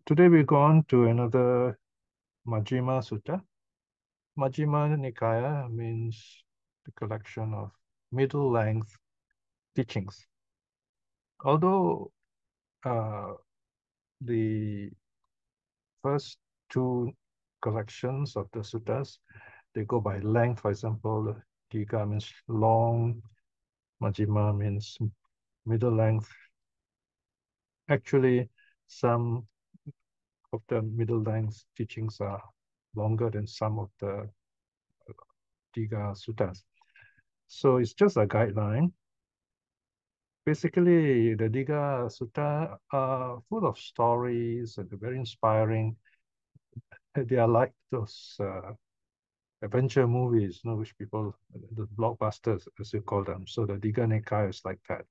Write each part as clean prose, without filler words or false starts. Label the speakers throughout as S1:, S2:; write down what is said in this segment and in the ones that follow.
S1: Today we go on to another Majjhima Sutta. Majjhima Nikaya means the collection of middle-length teachings. Although the first two collections of the suttas, they go by length. For example, Tika means long, Majjhima means middle length. Actually, some of the middle length teachings are longer than some of the Tika suttas. So it's just a guideline. Basically, the Digha Sutta are full of stories and they're very inspiring. They are like those adventure movies, which people, the blockbusters, as you call them. So the Digha Nikaya is like that.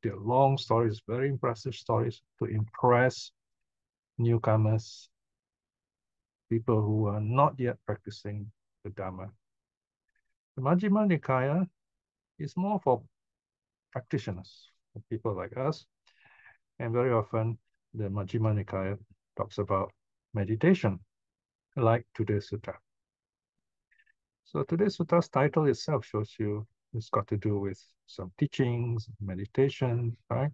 S1: They're long stories, very impressive stories to impress newcomers, people who are not yet practicing the Dhamma. The Majjhima Nikaya is more for practitioners, for people like us. And very often, the Majjhima Nikaya talks about meditation, like today's sutta. So today's sutta's title itself shows you it's got to do with some teachings, meditation, right?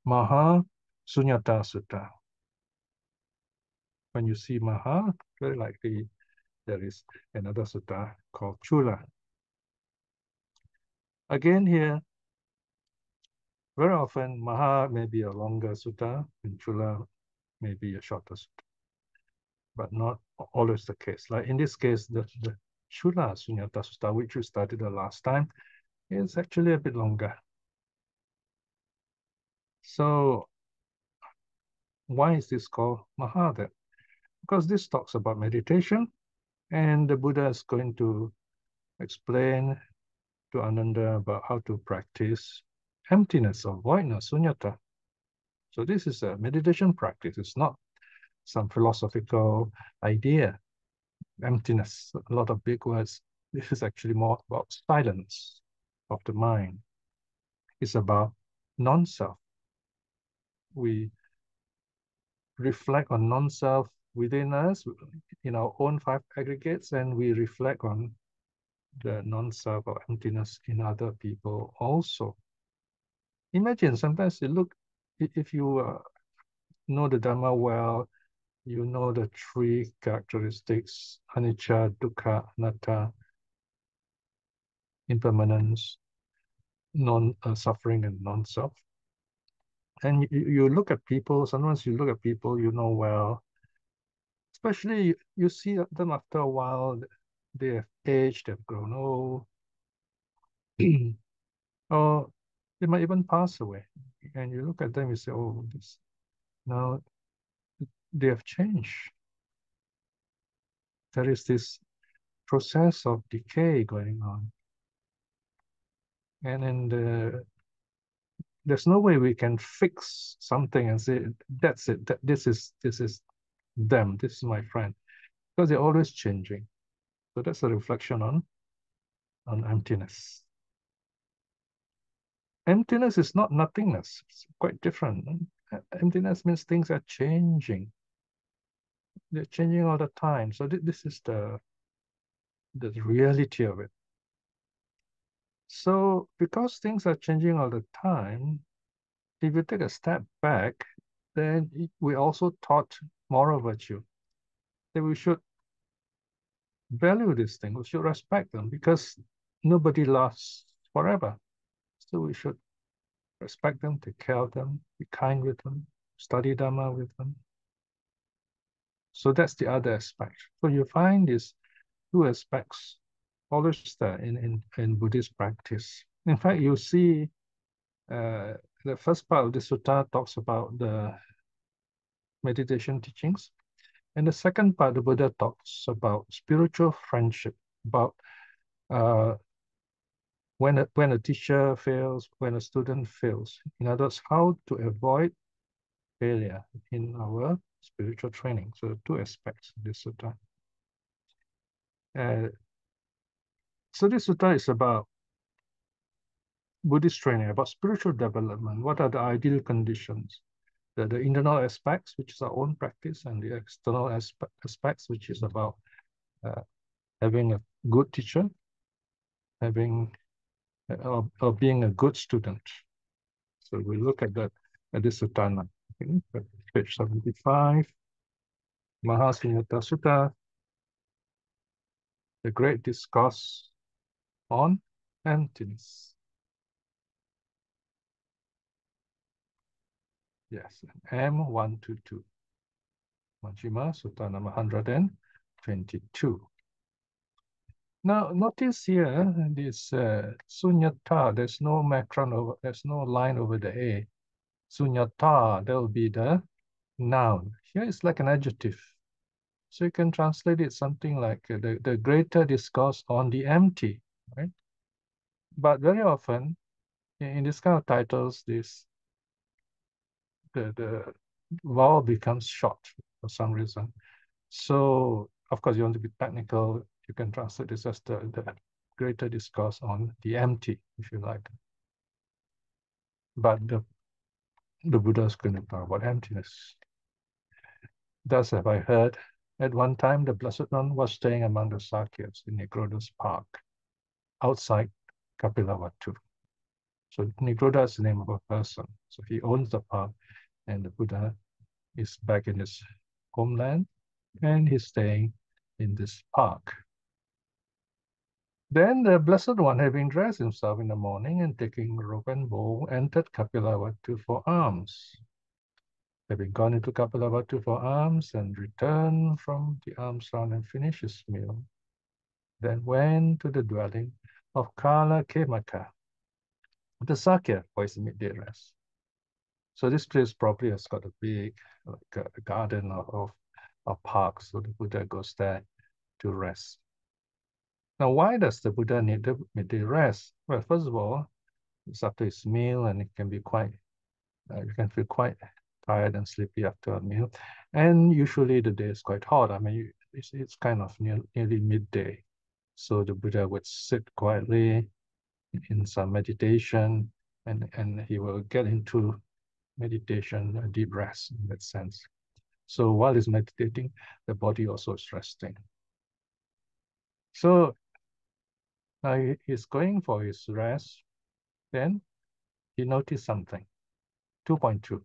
S1: Maha Sunnata Sutta. When you see Maha, very likely there is another sutta called Chula. Again here, very often Maha may be a longer sutta and Chula may be a shorter sutta, but not always the case. Like in this case, the Chula Suññata Sutta, which we studied the last time, is actually a bit longer. So why is this called Maha then? Because this talks about meditation, and the Buddha is going to explain to Ānanda about how to practice emptiness or voidness, suññata. So this is a meditation practice. It's not some philosophical idea. Emptiness, a lot of big words. This is actually more about silence of the mind. It's about non-self. We reflect on non-self within us, in our own five aggregates, and we reflect on the non-self or emptiness in other people also. Imagine sometimes you look, if you know the Dhamma well, you know the three characteristics, anicca, dukkha, anatta, impermanence, non-suffering and non-self. And you look at people, sometimes you look at people you know well, especially you see them after a while, they have aged, they've grown old, or they might even pass away. And you look at them, you say, oh, now they have changed. There is this process of decay going on. And there's no way we can fix something and say, that's it, this is them, this is my friend, because they're always changing. So that's a reflection on emptiness. Emptiness is not nothingness. It's quite different. Emptiness means things are changing. They're changing all the time. So this is the reality of it. So because things are changing all the time, if you take a step back, then we also taught moral virtue, that we should value these things, we should respect them, because nobody lasts forever. So we should respect them, take care of them, be kind with them, study Dhamma with them. So that's the other aspect. So you find these two aspects always there in Buddhist practice. In fact, you see the first part of the sutta talks about the meditation teachings. And the second part, the Buddha talks about spiritual friendship, about when a teacher fails, when a student fails. In other words, how to avoid failure in our spiritual training. So two aspects of this sutta. So this sutta is about Buddhist training, about spiritual development. What are the ideal conditions? the internal aspects, which is our own practice, and the external aspects, which is about having a good teacher, having or being a good student. So we look at that at this sutta, okay, page 75, Maha Sunnata Sutta, the great discourse on emptiness. Yes, M122. Majjhima Sutta number 122. Now, notice here this Suññata, there's no macron over, there's no line over the A. Suññata, that will be the noun. Here it's like an adjective. So you can translate it something like the greater discourse on the empty, right? But very often, in this kind of titles, the vowel becomes short for some reason. So, of course, you want to be technical, you can translate this as the greater discourse on the empty, if you like. But the Buddha is going to talk about emptiness. Thus have I heard, at one time the Blessed One was staying among the Sakyas in Nigroda's park, outside Kapila vatthu. So Nigroda is the name of a person. So he owns the park, and the Buddha is back in his homeland, and he's staying in this park. Then the Blessed One, having dressed himself in the morning and taking robe and bowl, entered Kapila vatthu for alms. Having gone into Kapila vatthu for alms and returned from the alms round and finished his meal, then went to the dwelling of Kala Kemaka, the Sakya, for his midday rest. So this place probably has got a big like a garden of a park, so the Buddha goes there to rest. Now, why does the Buddha need the midday rest? Well, first of all, it's after his meal, and it can be quite, you can feel quite tired and sleepy after a meal. And usually the day is quite hot. I mean, it's kind of nearly midday. So the Buddha would sit quietly in some meditation, and he will get into meditation, a deep rest in that sense. So while he's meditating, the body also is resting. So now he's going for his rest. Then he noticed something. 2.2.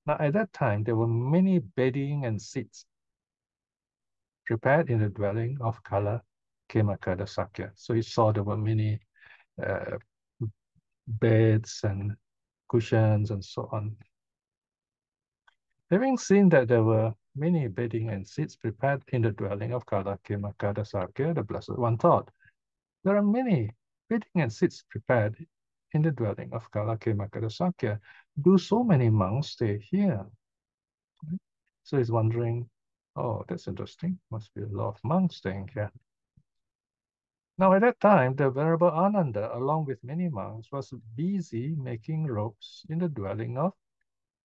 S1: Now at that time, there were many bedding and seats prepared in the dwelling of Kala Kemaka the Sakya. So he saw there were many beds and cushions and so on. Having seen that there were many bedding and seats prepared in the dwelling of Kala Kemaka the Sakya, the Blessed One thought, there are many bedding and seats prepared in the dwelling of Kala Kemaka the Sakya. Do so many monks stay here? So he's wondering, oh, that's interesting. Must be a lot of monks staying here. Now, at that time, the Venerable Ānanda, along with many monks, was busy making robes in the dwelling of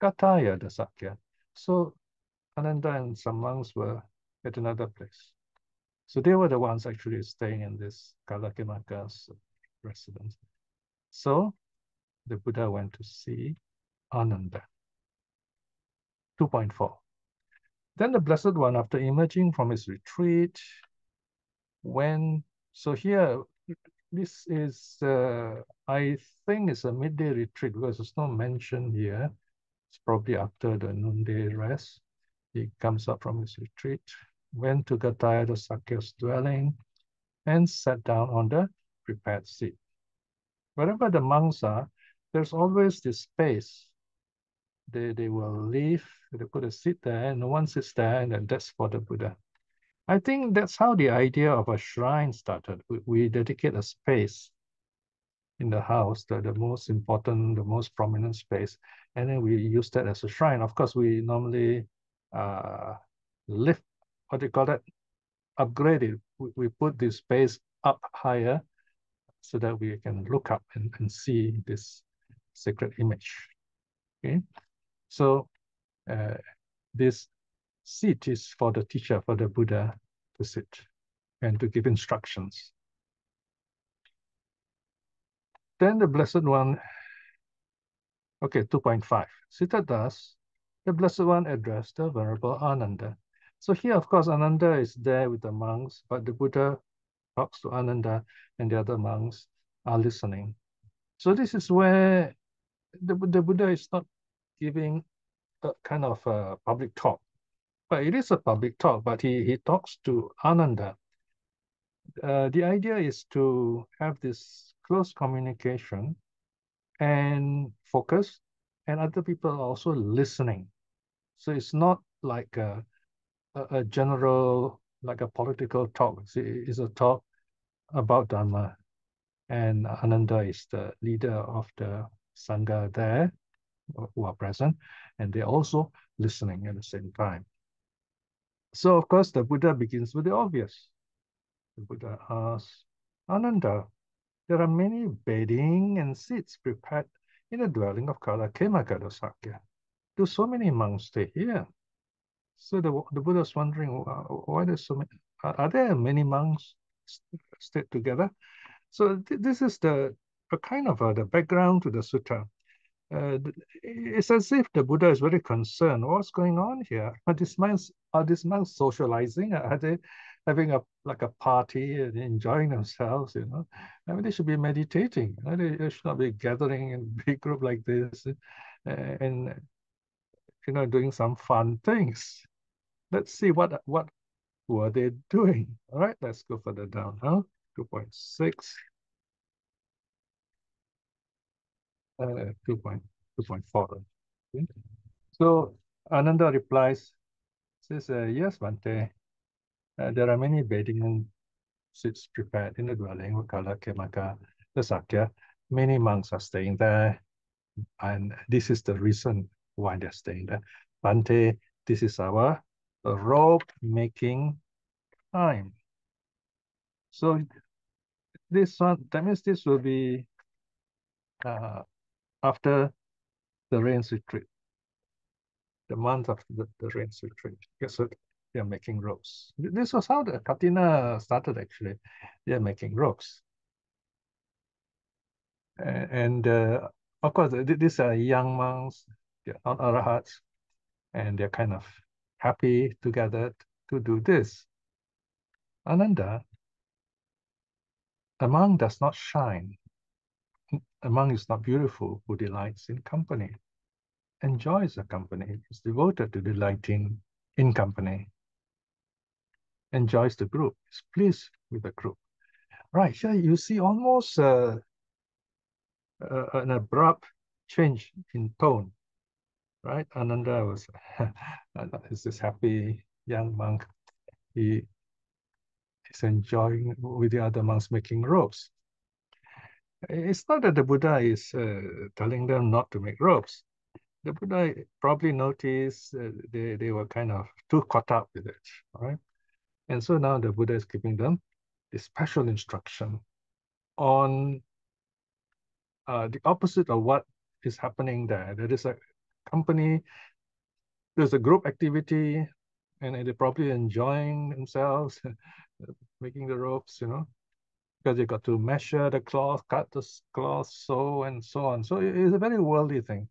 S1: Kataya the Sakya. So Ānanda and some monks were at another place. So they were the ones actually staying in this Kalakemaka's residence. So the Buddha went to see Ānanda. 2.4. Then the Blessed One, after emerging from his retreat, so here, this is, I think it's a midday retreat because there's no mention here. It's probably after the noonday rest. He comes up from his retreat, went to Gataya the Sakya's dwelling, and sat down on the prepared seat. Wherever the monks are, there's always this space. They will leave, they put a seat there, and no one sits there, and then that's for the Buddha. I think that's how the idea of a shrine started. We dedicate a space in the house, the most important, the most prominent space, and then we use that as a shrine. Of course, we normally lift, what do you call that? Upgrade it. We put this space up higher so that we can look up and see this sacred image. Okay, so this seat is for the teacher, for the Buddha to sit and to give instructions. Then the Blessed One, okay, 2.5. Seated thus, the Blessed One addressed the Venerable Ānanda. So here, of course, Ānanda is there with the monks, but the Buddha talks to Ānanda and the other monks are listening. So this is where the Buddha is not giving a kind of a public talk. But it is a public talk, but he talks to Ānanda. The idea is to have this close communication and focus, and other people are also listening. So it's not like a general, like a political talk. It's a talk about Dharma, and Ānanda is the leader of the Sangha there who are present, and they're also listening at the same time. So, of course, the Buddha begins with the obvious. The Buddha asks, Ānanda, there are many bedding and seats prepared in the dwelling of Kalakemaka Sakya. Do so many monks stay here? So the Buddha is wondering, why there's so many? Are there many monks stayed together? So this is the kind of the background to the sutta. It's as if the Buddha is very concerned. What's going on here? Are these monks socializing? Are they having like a party and enjoying themselves? I mean, they should be meditating. They should not be gathering in big group like this and doing some fun things. Let's see what were they doing. All right, let's go further down. 2.6. 2.4. Okay. So Ānanda replies, says, yes, Bhante, there are many bathing seats prepared in the dwelling of Kalakemaka, the Sakya. Many monks are staying there, and this is the reason why they're staying there. Bhante, this is our robe making time. So this one, that means this will be after the rains retreat, the month after the rains retreat. So they are making robes. This was how the Katina started, actually. They are making robes. And of course, these are young monks, they're not arahats, and they're kind of happy together to do this. Ānanda, a monk does not shine. A monk is not beautiful who delights in company, enjoys the company, is devoted to delighting in company, enjoys the group, is pleased with the group. Right, here you see almost an abrupt change in tone, right? Ānanda is this happy young monk. He is enjoying with the other monks making robes. It's not that the Buddha is telling them not to make robes. The Buddha probably noticed they were kind of too caught up with it, right? And so now the Buddha is giving them this special instruction on the opposite of what is happening there. There is a company, there's a group activity, and they're probably enjoying themselves, making the ropes, because they got to measure the cloth, cut the cloth, sew, and so on. So it's a very worldly thing.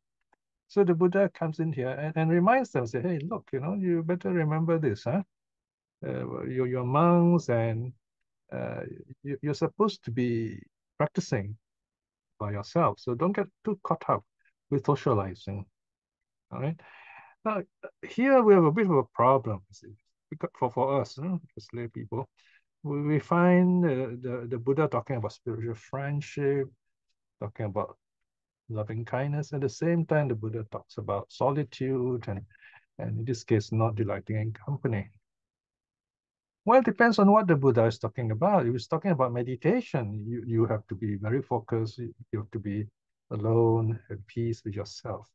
S1: So the Buddha comes in here and reminds them, say, hey, look, you better remember this, huh? You're monks, and you're supposed to be practicing by yourself. So don't get too caught up with socializing. All right. Now, here we have a bit of a problem, for us, as lay people. We find the Buddha talking about spiritual friendship, talking about loving kindness. At the same time, the Buddha talks about solitude and in this case, not delighting in company. Well, it depends on what the Buddha is talking about. If he's talking about meditation, you have to be very focused. You have to be alone, at peace with yourself.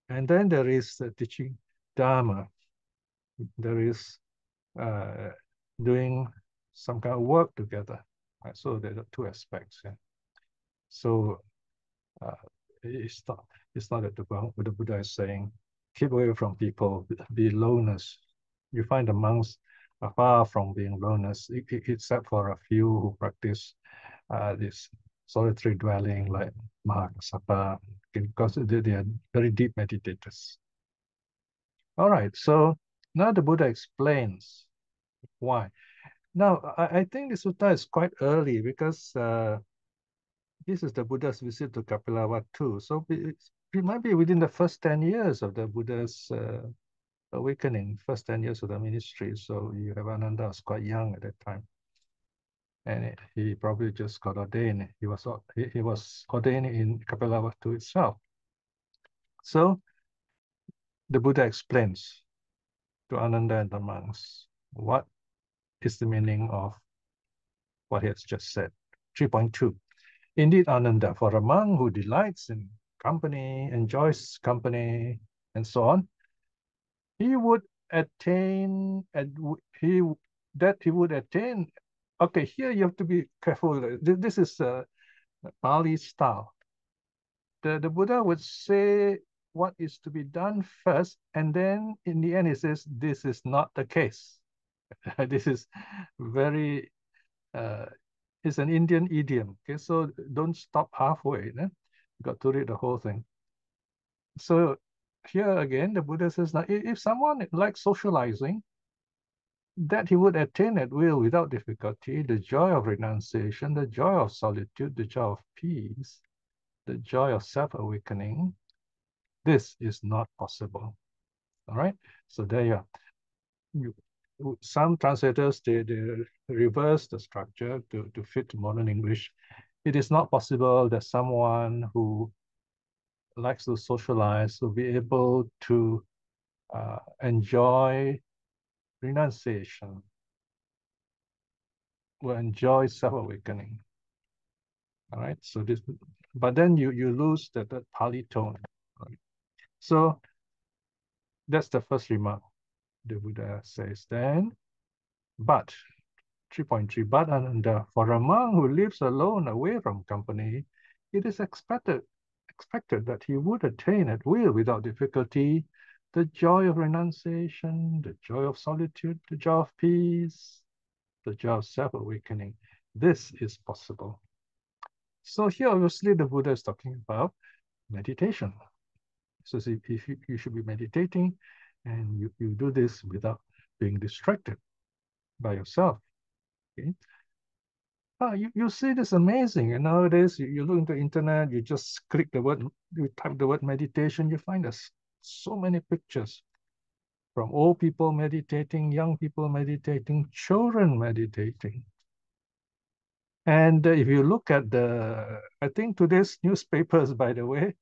S1: And then there is the teaching Dharma. There is doing some kind of work together. Right? So there are two aspects. Yeah. So it's not that the Buddha is saying, keep away from people, be loners. You find the monks are far from being loners, except for a few who practice this solitary dwelling like Mahā, because they are very deep meditators. All right, so now the Buddha explains why. Now, I think the sutta is quite early because this is the Buddha's visit to Kapila vatthu. So it might be within the first 10 years of the Buddha's awakening, first 10 years of the ministry. So you have Ānanda was quite young at that time. And he probably just got ordained. He was ordained in Kapila vatthu itself. So the Buddha explains to Ānanda and the monks what is the meaning of what he has just said. 3.2. Indeed, Ānanda, for a monk who delights in company, enjoys company, and so on, he would attain, he would attain. Okay, here you have to be careful. This is Pali style. The Buddha would say what is to be done first, and then in the end he says, this is not the case. This is very, it's an Indian idiom. Okay, so don't stop halfway. You got to read the whole thing. So here again, the Buddha says, now, if someone likes socializing, that he would attain at will without difficulty the joy of renunciation, the joy of solitude, the joy of peace, the joy of self-awakening. This is not possible. All right, so there you are. Some translators, they reverse the structure to fit modern English. It is not possible that someone who likes to socialize will be able to enjoy renunciation, will enjoy self-awakening. All right, so this, but then you lose that Pali tone. Right? So that's the first remark the Buddha says. Then, but 3.3, but Ānanda, for a monk who lives alone away from company, it is expected that he would attain at will without difficulty the joy of renunciation, the joy of solitude, the joy of peace, the joy of self-awakening. This is possible. So here, obviously, the Buddha is talking about meditation. So if you should be meditating, and you do this without being distracted by yourself. Okay. You see this amazing. And nowadays, you look into the internet, you just click the word, you type the word meditation, you find there's so many pictures from old people meditating, young people meditating, children meditating. And if you look at I think today's newspapers, by the way,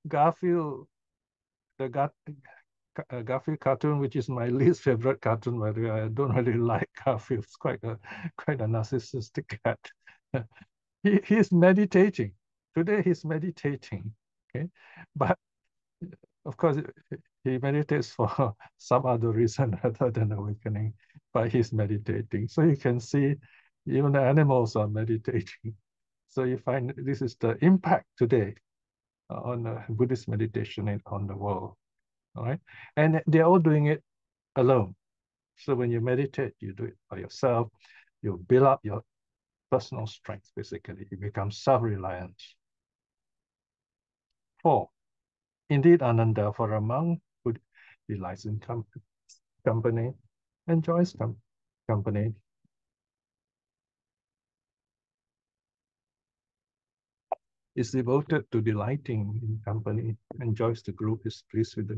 S1: Garfield, the Garfield cartoon, which is my least favorite cartoon, by the way. I don't really like Garfield. It's quite a narcissistic cat. He's meditating. Today he's meditating. Okay, but of course he meditates for some other reason other than awakening, but he's meditating. So you can see even the animals are meditating. So you find this is the impact today on Buddhist meditation on the world. All right, and they're all doing it alone. So when you meditate, you do it by yourself. You build up your personal strength. Basically, you become self-reliant. 4. Indeed, Ānanda, for a monk who delights in company, enjoys company, is devoted to delighting in company, enjoys the group, is pleased with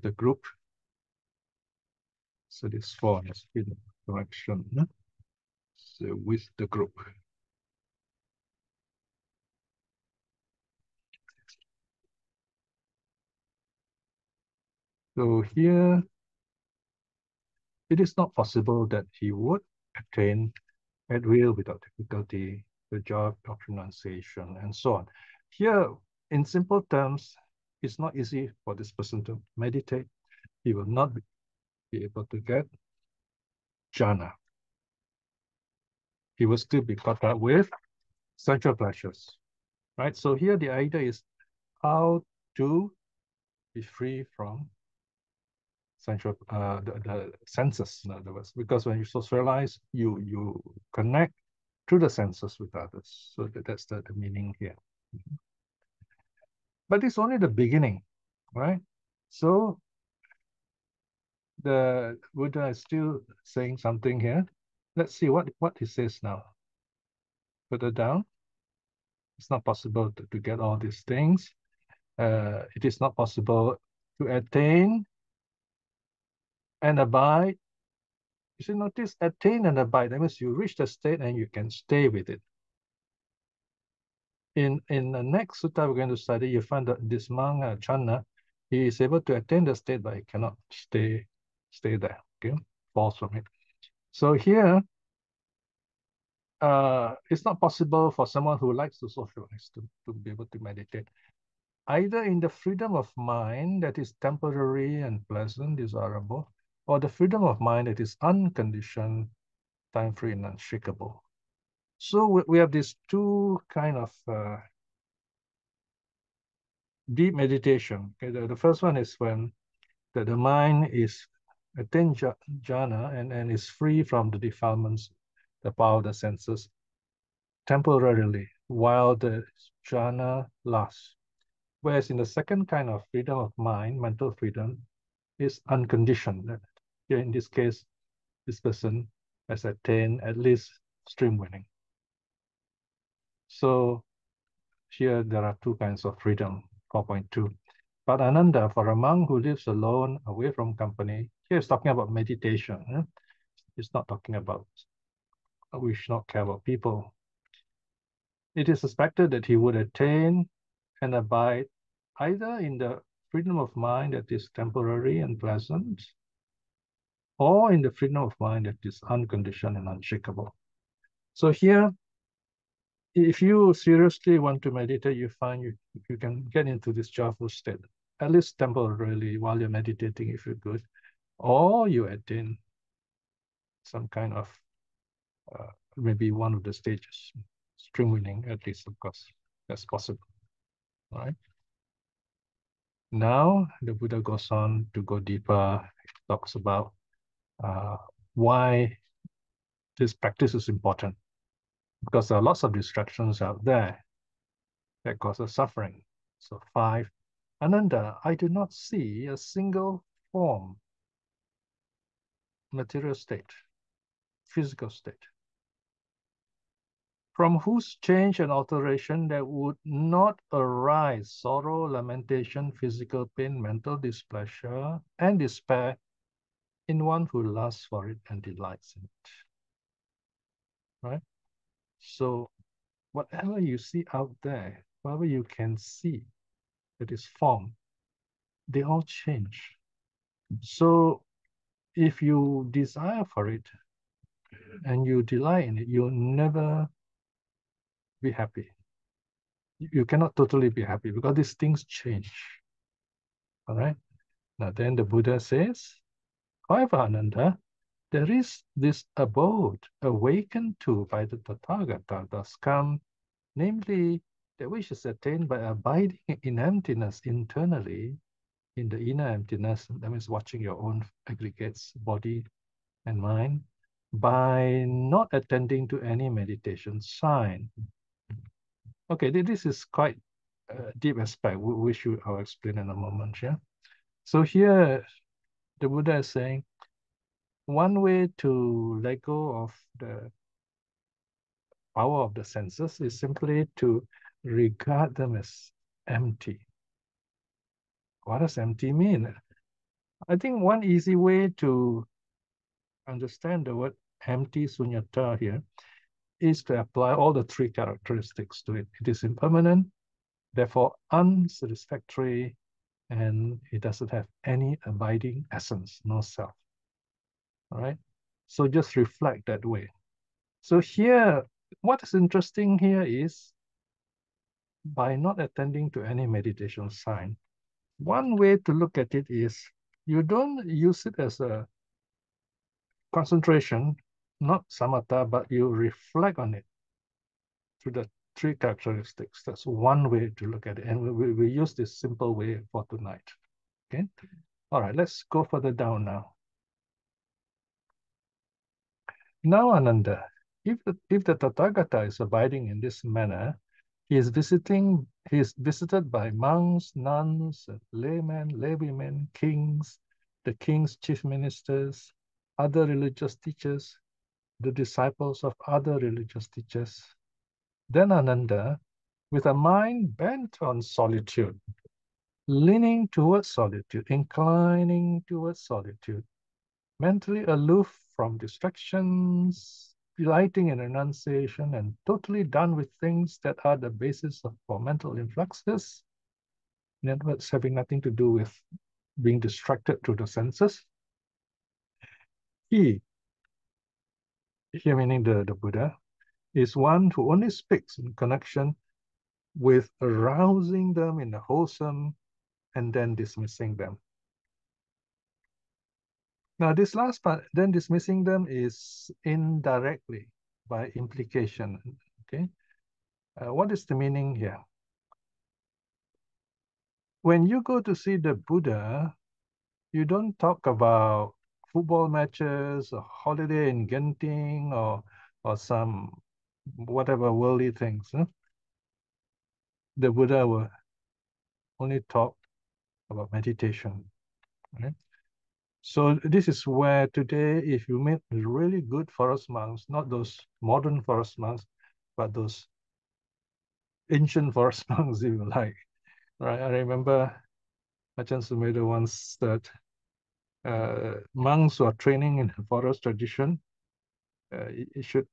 S1: the group. So this 4 has been correction. So with the group. So here, it is not possible that he would attain at will without difficulty the joy of renunciation and so on. Here, in simple terms, it's not easy for this person to meditate. He will not be able to get jhana. He will still be caught up with sensual pleasures, right? So here the idea is how to be free from sensual, the senses, in other words, because when you socialize, you connect through the senses with others. So that's the meaning here. But it's only the beginning, right? So the Buddha is still saying something here. Let's see what he says now. Further down, it's not possible to get all these things. It is not possible to attain and abide. You see, notice attain and abide. That means you reach the state and you can stay with it. In the next sutta we're going to study, you find that this monk, Channa, he is able to attain the state, but he cannot stay there. Okay, falls from it. So here, it's not possible for someone who likes to socialize to be able to meditate. Either in the freedom of mind that is temporary and pleasant, desirable, or the freedom of mind that is unconditioned, time-free, and unshakable. So we have these two kind of deep meditation. Okay, the first one is when the mind is attained jhana and is free from the defilements, the power of the senses, temporarily, while the jhana lasts. Whereas in the second kind of freedom of mind, mental freedom, is unconditioned. Here in this case, this person has attained at least stream winning. So here there are two kinds of freedom, 4.2. But Ānanda, for a monk who lives alone, away from company, here is talking about meditation. It's not talking about, we should not care about people. It is suspected that he would attain and abide either in the freedom of mind that is temporary and pleasant, or in the freedom of mind that is unconditioned and unshakable. So here, if you seriously want to meditate, you find you can get into this joyful state, at least temporarily while you're meditating if you're good, or you attain some kind of, maybe one of the stages, stream winning at least, of course, that's possible, all right? Now, the Buddha goes on to go deeper, talks about why this practice is important, because there are lots of distractions out there that causes suffering. So 5, Ānanda, I do not see a single form, material state, physical state, from whose change and alteration there would not arise sorrow, lamentation, physical pain, mental displeasure, and despair in one who lusts for it and delights in it. Right? So whatever you see out there, whatever you can see that is form, they all change. So if you desire for it and you delight in it, you'll never be happy. You cannot totally be happy because these things change. All right. Now then the Buddha says, however, Ānanda, there is this abode awakened to by the Tathagata thus come, namely that which is attained by abiding in emptiness internally, in the inner emptiness, that means watching your own aggregates, body and mind, by not attending to any meditation sign. Okay, this is quite a deep aspect, which I'll explain in a moment. Yeah. So here, the Buddha is saying, one way to let go of the power of the senses is simply to regard them as empty. What does empty mean? I think one easy way to understand the word empty, Suññata here, is to apply all the 3 characteristics to it. It is impermanent, therefore unsatisfactory, and it doesn't have any abiding essence, no self. All right? So just reflect that way. So here, what is interesting here is, by not attending to any meditation sign, one way to look at it is, you don't use it as a concentration, not samatha, but you reflect on it through the 3 characteristics. That's one way to look at it. And we use this simple way for tonight. Okay. All right, let's go further down now. Now, Ānanda, if the Tathagata is abiding in this manner, he is visiting He is visited by monks, nuns, laymen, laywomen, kings, the king's chief ministers, other religious teachers, the disciples of other religious teachers. Then Ānanda, with a mind bent on solitude, leaning towards solitude, inclining towards solitude, mentally aloof from distractions, delighting in renunciation, and totally done with things that are the basis for mental influxes, in other words, having nothing to do with being distracted through the senses. He, here meaning the Buddha, is one who only speaks in connection with arousing them in a wholesome and then dismissing them. Now, this last part, then dismissing them, is indirectly by implication. Okay, what is the meaning here? When you go to see the Buddha, you don't talk about football matches, or holiday in Genting, or some whatever worldly things. Huh? The Buddha will only talk about meditation. Right? So this is where today, if you meet really good forest monks, not those modern forest monks, but those ancient forest monks, if you like, right? I remember Ajahn Sumedho once said, monks who are training in the forest tradition, it should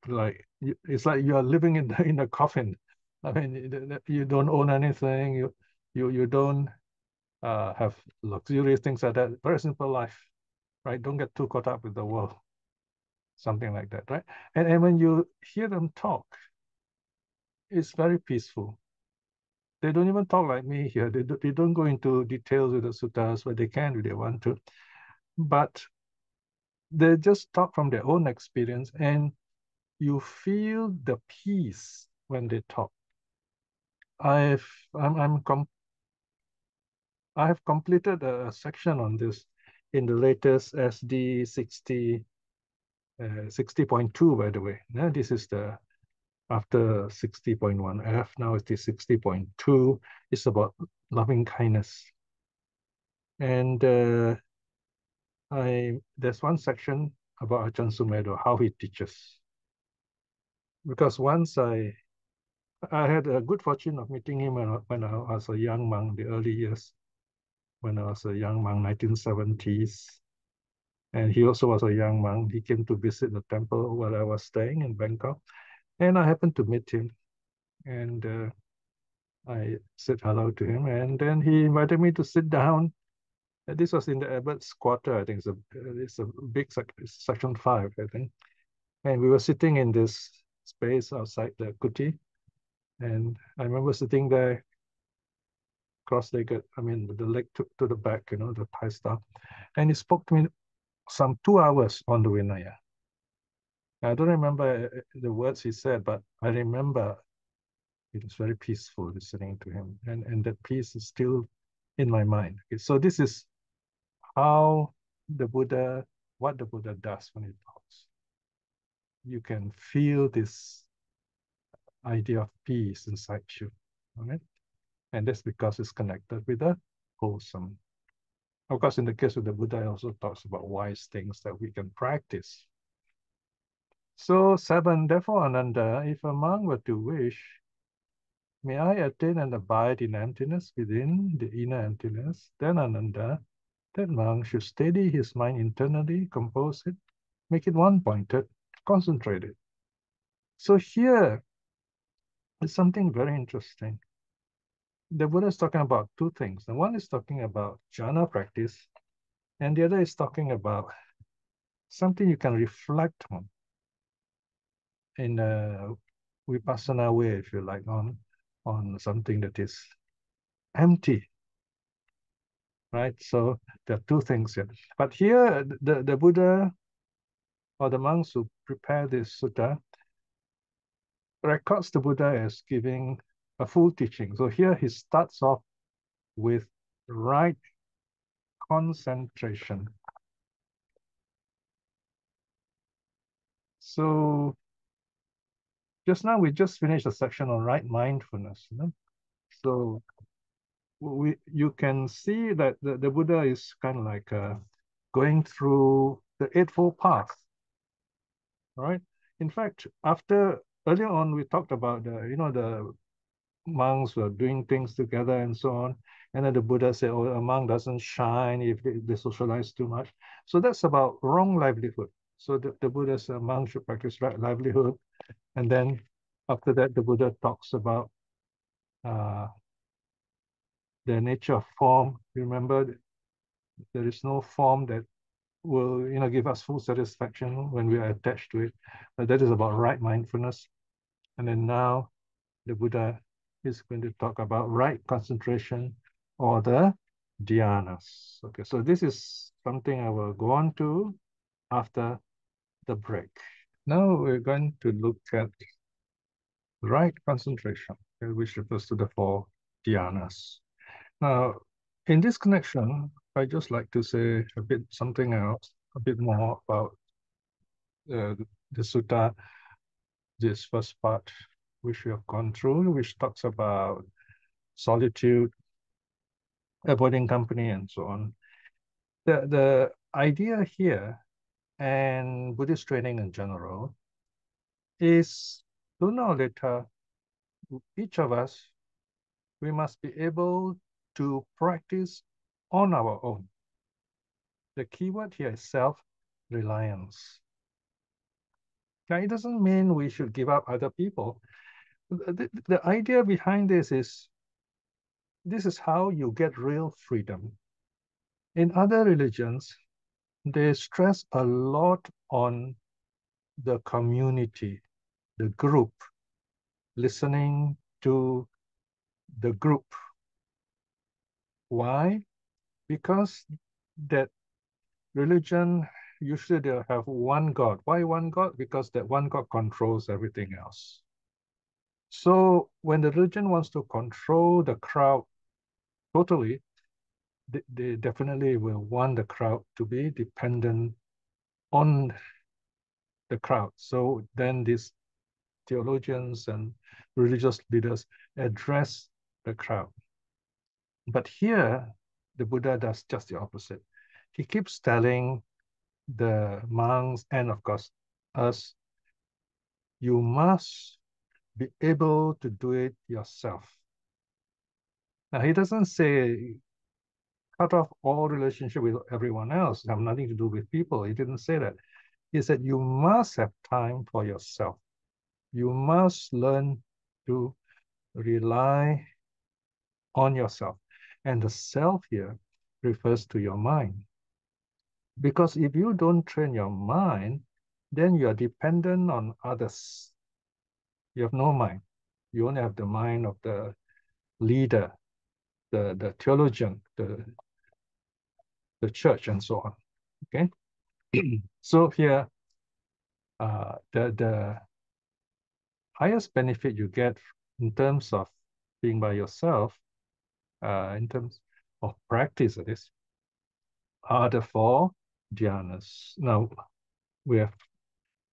S1: it's like you are living in a coffin. I mean, you don't own anything. You don't have luxurious things like that. Very simple life, right? Don't get too caught up with the world. Something like that, right? And when you hear them talk, it's very peaceful. They don't even talk like me here. They don't go into details with the suttas, but they can if they want to. But they just talk from their own experience, and you feel the peace when they talk. I have completed a section on this in the latest SD 60.2, by the way. Now, this is the after 60.1F, now it is 60.2. It's about loving kindness. And there's one section about Ajahn Sumedho, how he teaches. Because once I had a good fortune of meeting him when I was a young monk, the early years, when I was a young monk, 1970s. And he also was a young monk. He came to visit the temple where I was staying in Bangkok. And I happened to meet him. And I said hello to him. And then he invited me to sit down. And this was in the abbot's quarter, I think. It's a big section 5, I think. And we were sitting in this space outside the kuti. And I remember sitting there cross-legged, I mean, the leg to the back, the Thai stuff. And he spoke to me some 2 hours on the Vinaya. I don't remember the words he said, but I remember it was very peaceful listening to him. And that peace is still in my mind. Okay, so this is how what the Buddha does when he talks. You can feel this idea of peace inside you. All right? And that's because it's connected with the wholesome. Of course, in the case of the Buddha, he also talks about wise things that we can practice. So 7, therefore, Ānanda, if a monk were to wish, may I attain and abide in emptiness within the inner emptiness, then Ānanda, that monk should steady his mind internally, compose it, make it one-pointed, concentrate it. So here is something very interesting. The Buddha is talking about 2 things. The one is talking about jhana practice, and the other is talking about something you can reflect on in a vipassana way, if you like, on something that is empty, right? So there are 2 things here. But here, the Buddha or the monks who prepare this sutta records the Buddha as giving a full teaching. So here he starts off with right concentration. So just now we just finished a section on right mindfulness. So you can see that the Buddha is kind of like going through the eightfold path, right? In fact, earlier on we talked about the monks were doing things together and so on, and then the Buddha said, "Oh, a monk doesn't shine if they socialize too much." So that's about wrong livelihood. So the Buddha said a monk should practice right livelihood, and then after that the Buddha talks about uh, the nature of form. Remember, there is no form that will give us full satisfaction when we are attached to it. That is about right mindfulness. And then now the Buddha is going to talk about right concentration or the dhyanas. Okay, so this is something I will go on to after the break. Now we're going to look at right concentration, which refers to the four dhyanas. Now, in this connection, I just like to say something else, a bit more about the sutta, this first part, which we have gone through, which talks about solitude, avoiding company, and so on. The idea here, and Buddhist training in general, is sooner or later, each of us, we must be able to practice on our own. The keyword here is self-reliance. Now, it doesn't mean we should give up other people. The idea behind this is how you get real freedom. In other religions, they stress a lot on the community, the group, listening to the group. Why? Because that religion usually they'll have one God. Why one God? Because that one God controls everything else. So when the religion wants to control the crowd totally, they definitely will want the crowd to be dependent on the crowd. So then these theologians and religious leaders address the crowd. But here, the Buddha does just the opposite. He keeps telling the monks and, of course, us, you must be able to do it yourself. Now, he doesn't say cut off all relationship with everyone else, have nothing to do with people. He didn't say that. He said you must have time for yourself. You must learn to rely on yourself. And the self here refers to your mind. Because if you don't train your mind, then you are dependent on others. You have no mind. You only have the mind of the leader, the theologian, the church, and so on. Okay. So here, the highest benefit you get in terms of being by yourself, in terms of practice of this, are the four dhyanas. Now, we have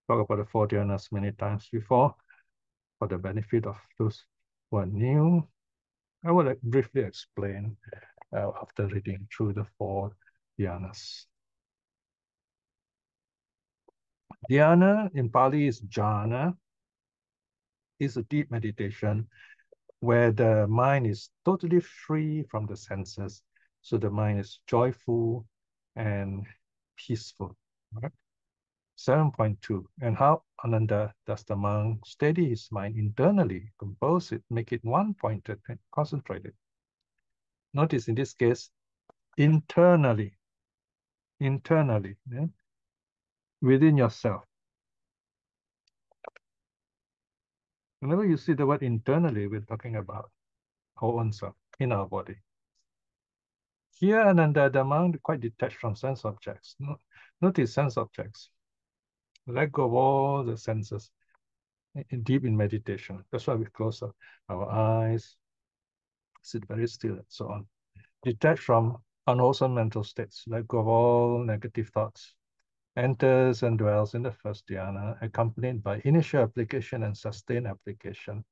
S1: talked about the four dhyanas many times before. For the benefit of those who are new, I will briefly explain after reading through the four dhyanas. Dhyana in Pali is jhana, is a deep meditation where the mind is totally free from the senses. So the mind is joyful and peaceful. Right? 7.2. And how, Ānanda, does the monk steady his mind internally, compose it, make it one-pointed and concentrated? Notice in this case, internally, yeah, within yourself. Whenever you see the word internally, we're talking about our own self, in our body. Here, Ānanda, the monk quite detached from sense objects. Notice sense objects. Let go of all the senses deep in meditation. That's why we close our eyes, sit very still, and so on. Detach from unwholesome mental states. Let go of all negative thoughts. Enters and dwells in the first dhyana, accompanied by initial application and sustained application.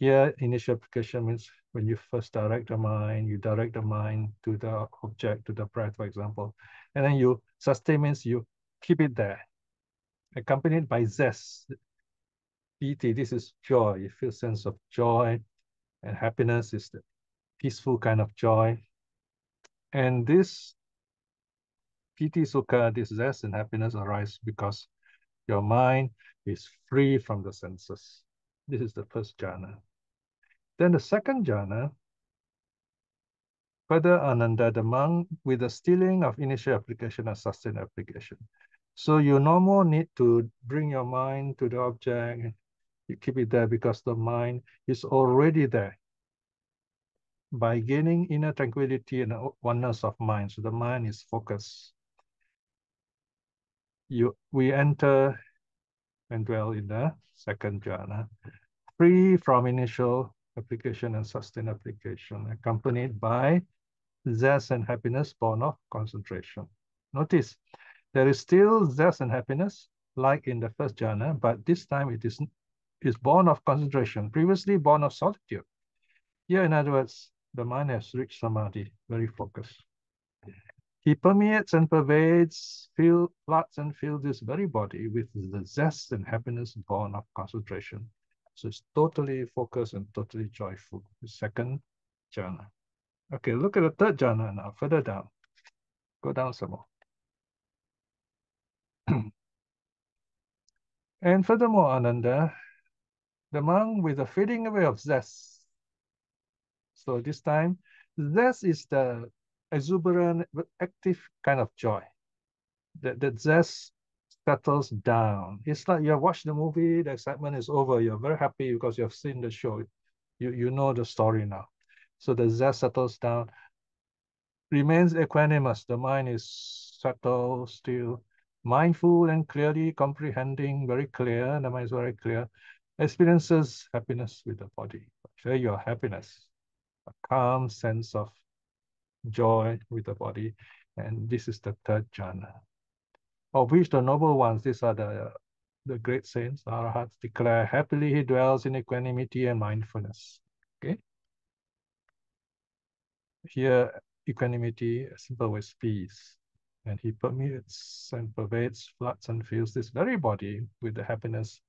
S1: Here, initial application means when you first direct the mind, you direct the mind to the object, to the breath, for example. And then you sustain means you keep it there, accompanied by zest. Piti, this is joy. You feel sense of joy, and happiness is the peaceful kind of joy. And this piti sukha, this zest and happiness arise because your mind is free from the senses. This is the first jhana. Then the second jhana, further Ānanda, the monk with the stilling of initial application and sustained application. So you no more need to bring your mind to the object. You keep it there because the mind is already there. By gaining inner tranquility and oneness of mind, so the mind is focused. We enter and dwell in the second jhana, free from initial application and sustained application, accompanied by zest and happiness born of concentration. Notice, there is still zest and happiness, like in the first jhana, but this time it is born of concentration, previously born of solitude. Here, in other words, the mind has reached samadhi, very focused. He permeates and pervades, floods and fills this very body with the zest and happiness born of concentration. So it's totally focused and totally joyful. The second jhana. Okay, look at the third jhana now, further down. Go down some more. And furthermore, Ānanda, the monk with the fading away of zest. So this time, zest is the exuberant, active kind of joy. That zest settles down. It's like you have watched the movie, the excitement is over. You're very happy because you have seen the show. You know the story now. So the zest settles down, remains equanimous. The mind is settled, still, mindful and clearly comprehending, very clear. The mind is very clear. Experiences happiness with the body. Share your happiness, a calm sense of joy with the body. And this is the third jhana, of which the noble ones, these are the great saints, arahats, declare happily he dwells in equanimity and mindfulness. Okay. Here, equanimity, a simple word, peace. And he permeates and pervades, floods and fills this very body with the happiness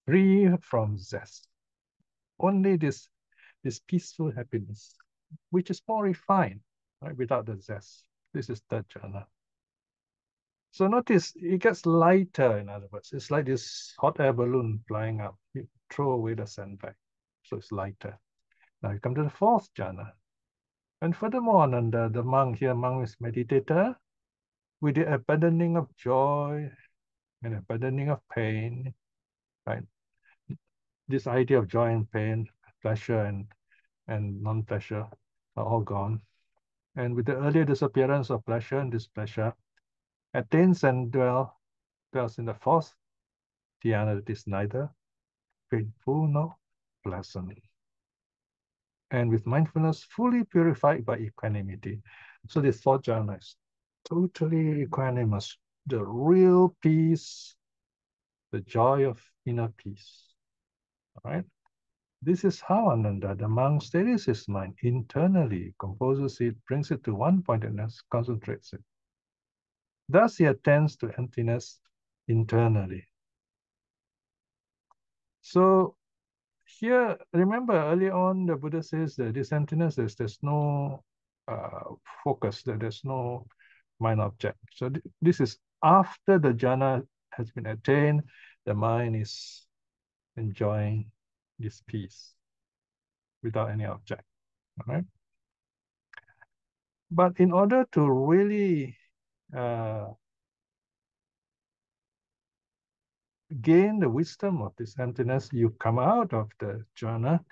S1: free from zest. Only this peaceful happiness, which is more refined, right, without the zest. This is third jhana. So notice it gets lighter, in other words. It's like this hot air balloon flying up. You throw away the sandbag, so it's lighter. Now you come to the fourth jhana. And furthermore, Ānanda, the monk here, monk is meditator, with the abandoning of joy and abandoning of pain, right? This idea of joy and pain, pleasure and non-pleasure are all gone. And with the earlier disappearance of pleasure and displeasure, attains and dwells in the fourth dhyana, that is neither painful nor pleasant. And with mindfulness fully purified by equanimity. So this fourth jhana is totally equanimous, the real peace, the joy of inner peace. All right. This is how Ānanda, the monk, steadies his mind internally, composes it, brings it to one pointedness, concentrates it. Thus he attains to emptiness internally. So here, remember earlier on, the Buddha says that this emptiness is there's no focus, that there's no mind object. So this is after the jhana has been attained, the mind is enjoying this peace without any object. All right. But in order to really gain the wisdom of this emptiness, you come out of the jhana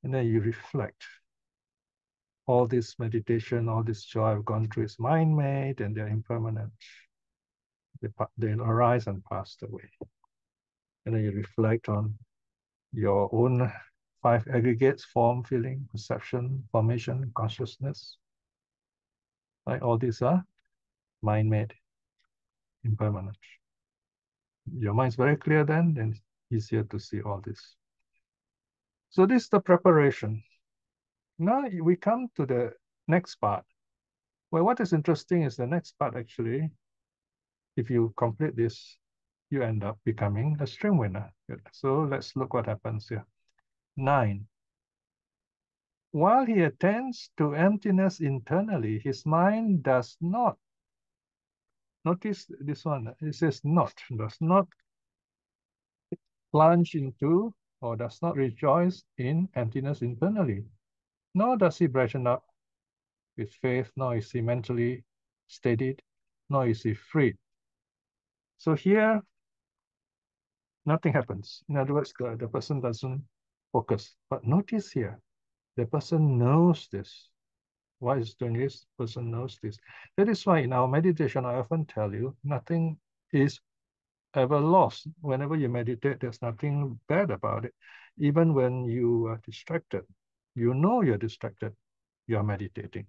S1: and then you reflect. All this meditation, all this joy I've gone through is mind-made and they're impermanent. They'll arise and pass away. And then you reflect on your own five aggregates: form, feeling, perception, formation, consciousness. Like all these are mind-made, impermanent. Your mind's very clear then it's easier to see all this. So this is the preparation. Now we come to the next part. Well, what is interesting is the next part actually, if you complete this, you end up becoming a stream winner. So let's look what happens here. 9. While he attends to emptiness internally, his mind does not, notice this one, it says not, does not plunge into or does not rejoice in emptiness internally, nor does he brighten up with faith, nor is he mentally steadied, nor is he freed. So here, nothing happens. In other words, the person doesn't focus. But notice here, the person knows this. Why is doing this? The person knows this. That is why in our meditation, I often tell you, nothing is ever lost. Whenever you meditate, there's nothing bad about it. Even when you are distracted, you know you're distracted, you're meditating.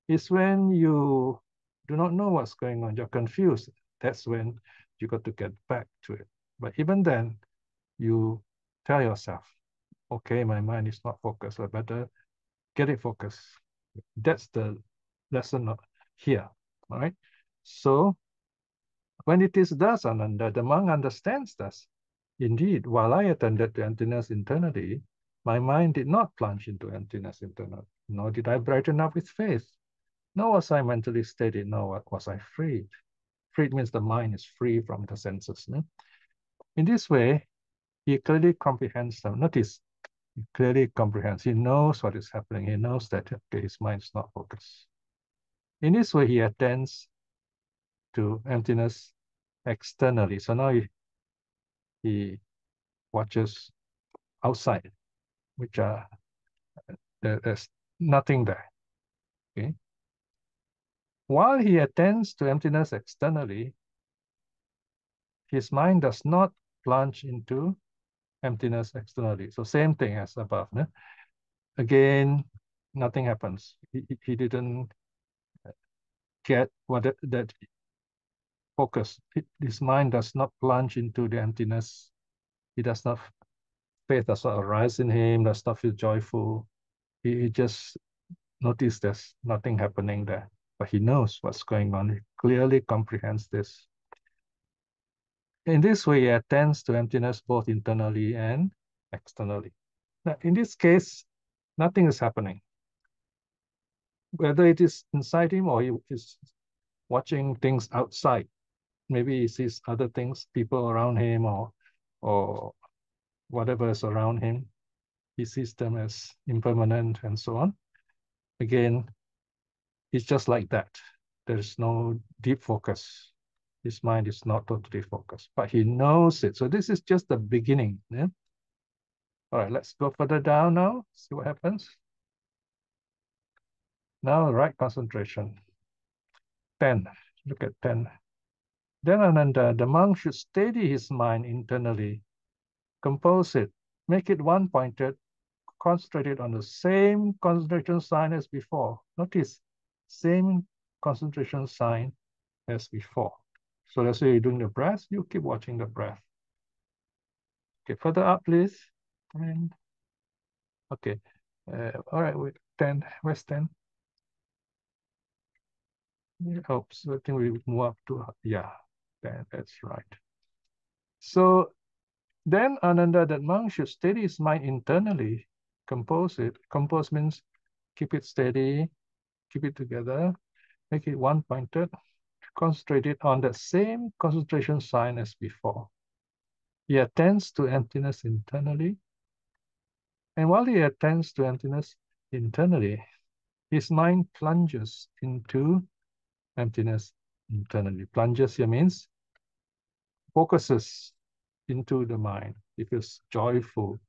S1: It's when you do not know what's going on, you're confused. That's when you got to get back to it. But even then, you tell yourself, okay, my mind is not focused. I better get it focused. That's the lesson here. All right. So when it is thus, Ānanda, the monk understands thus. Indeed, while I attended to emptiness internally, my mind did not plunge into emptiness internally, nor did I brighten up with faith, nor was I mentally steady, nor was I freed. Freed means the mind is free from the senses. No? In this way, he clearly comprehends them. Notice, he clearly comprehends. He knows what is happening. He knows that okay, his mind is not focused. In this way, he attends to emptiness externally. So now he watches outside, which are there's nothing there. Okay. While he attends to emptiness externally, his mind does not plunge into emptiness externally. So same thing as above. No? Again, nothing happens. He didn't get what that focus. His mind does not plunge into the emptiness. He does not, faith does not arise in him, does not feel joyful. He just noticed there's nothing happening there. But he knows what's going on. He clearly comprehends this. In this way, he attends to emptiness both internally and externally. Now, in this case, nothing is happening. Whether it is inside him or he is watching things outside, maybe he sees other things, people around him or whatever is around him. He sees them as impermanent and so on. Again, it's just like that. There's no deep focus. His mind is not totally focused, but he knows it. So this is just the beginning. Yeah? All right, let's go further down now, see what happens. Now, right concentration. 10, look at 10. Then Ānanda, the monk should steady his mind internally, compose it, make it one-pointed, concentrate it on the same concentration sign as before. Notice, same concentration sign as before. So let's say you're doing the breath, you keep watching the breath. Okay, further up, please. And okay, all right, wait, 10, where's 10? Oh, so I think we move up to, yeah, 10, that's right. So then Ānanda, that monk should steady his mind internally, compose it. Compose means keep it steady, keep it together, make it one-pointed, concentrate it on the same concentration sign as before. He attends to emptiness internally. And while he attends to emptiness internally, his mind plunges into emptiness internally. Plunges here means focuses into the mind. He feels joyful.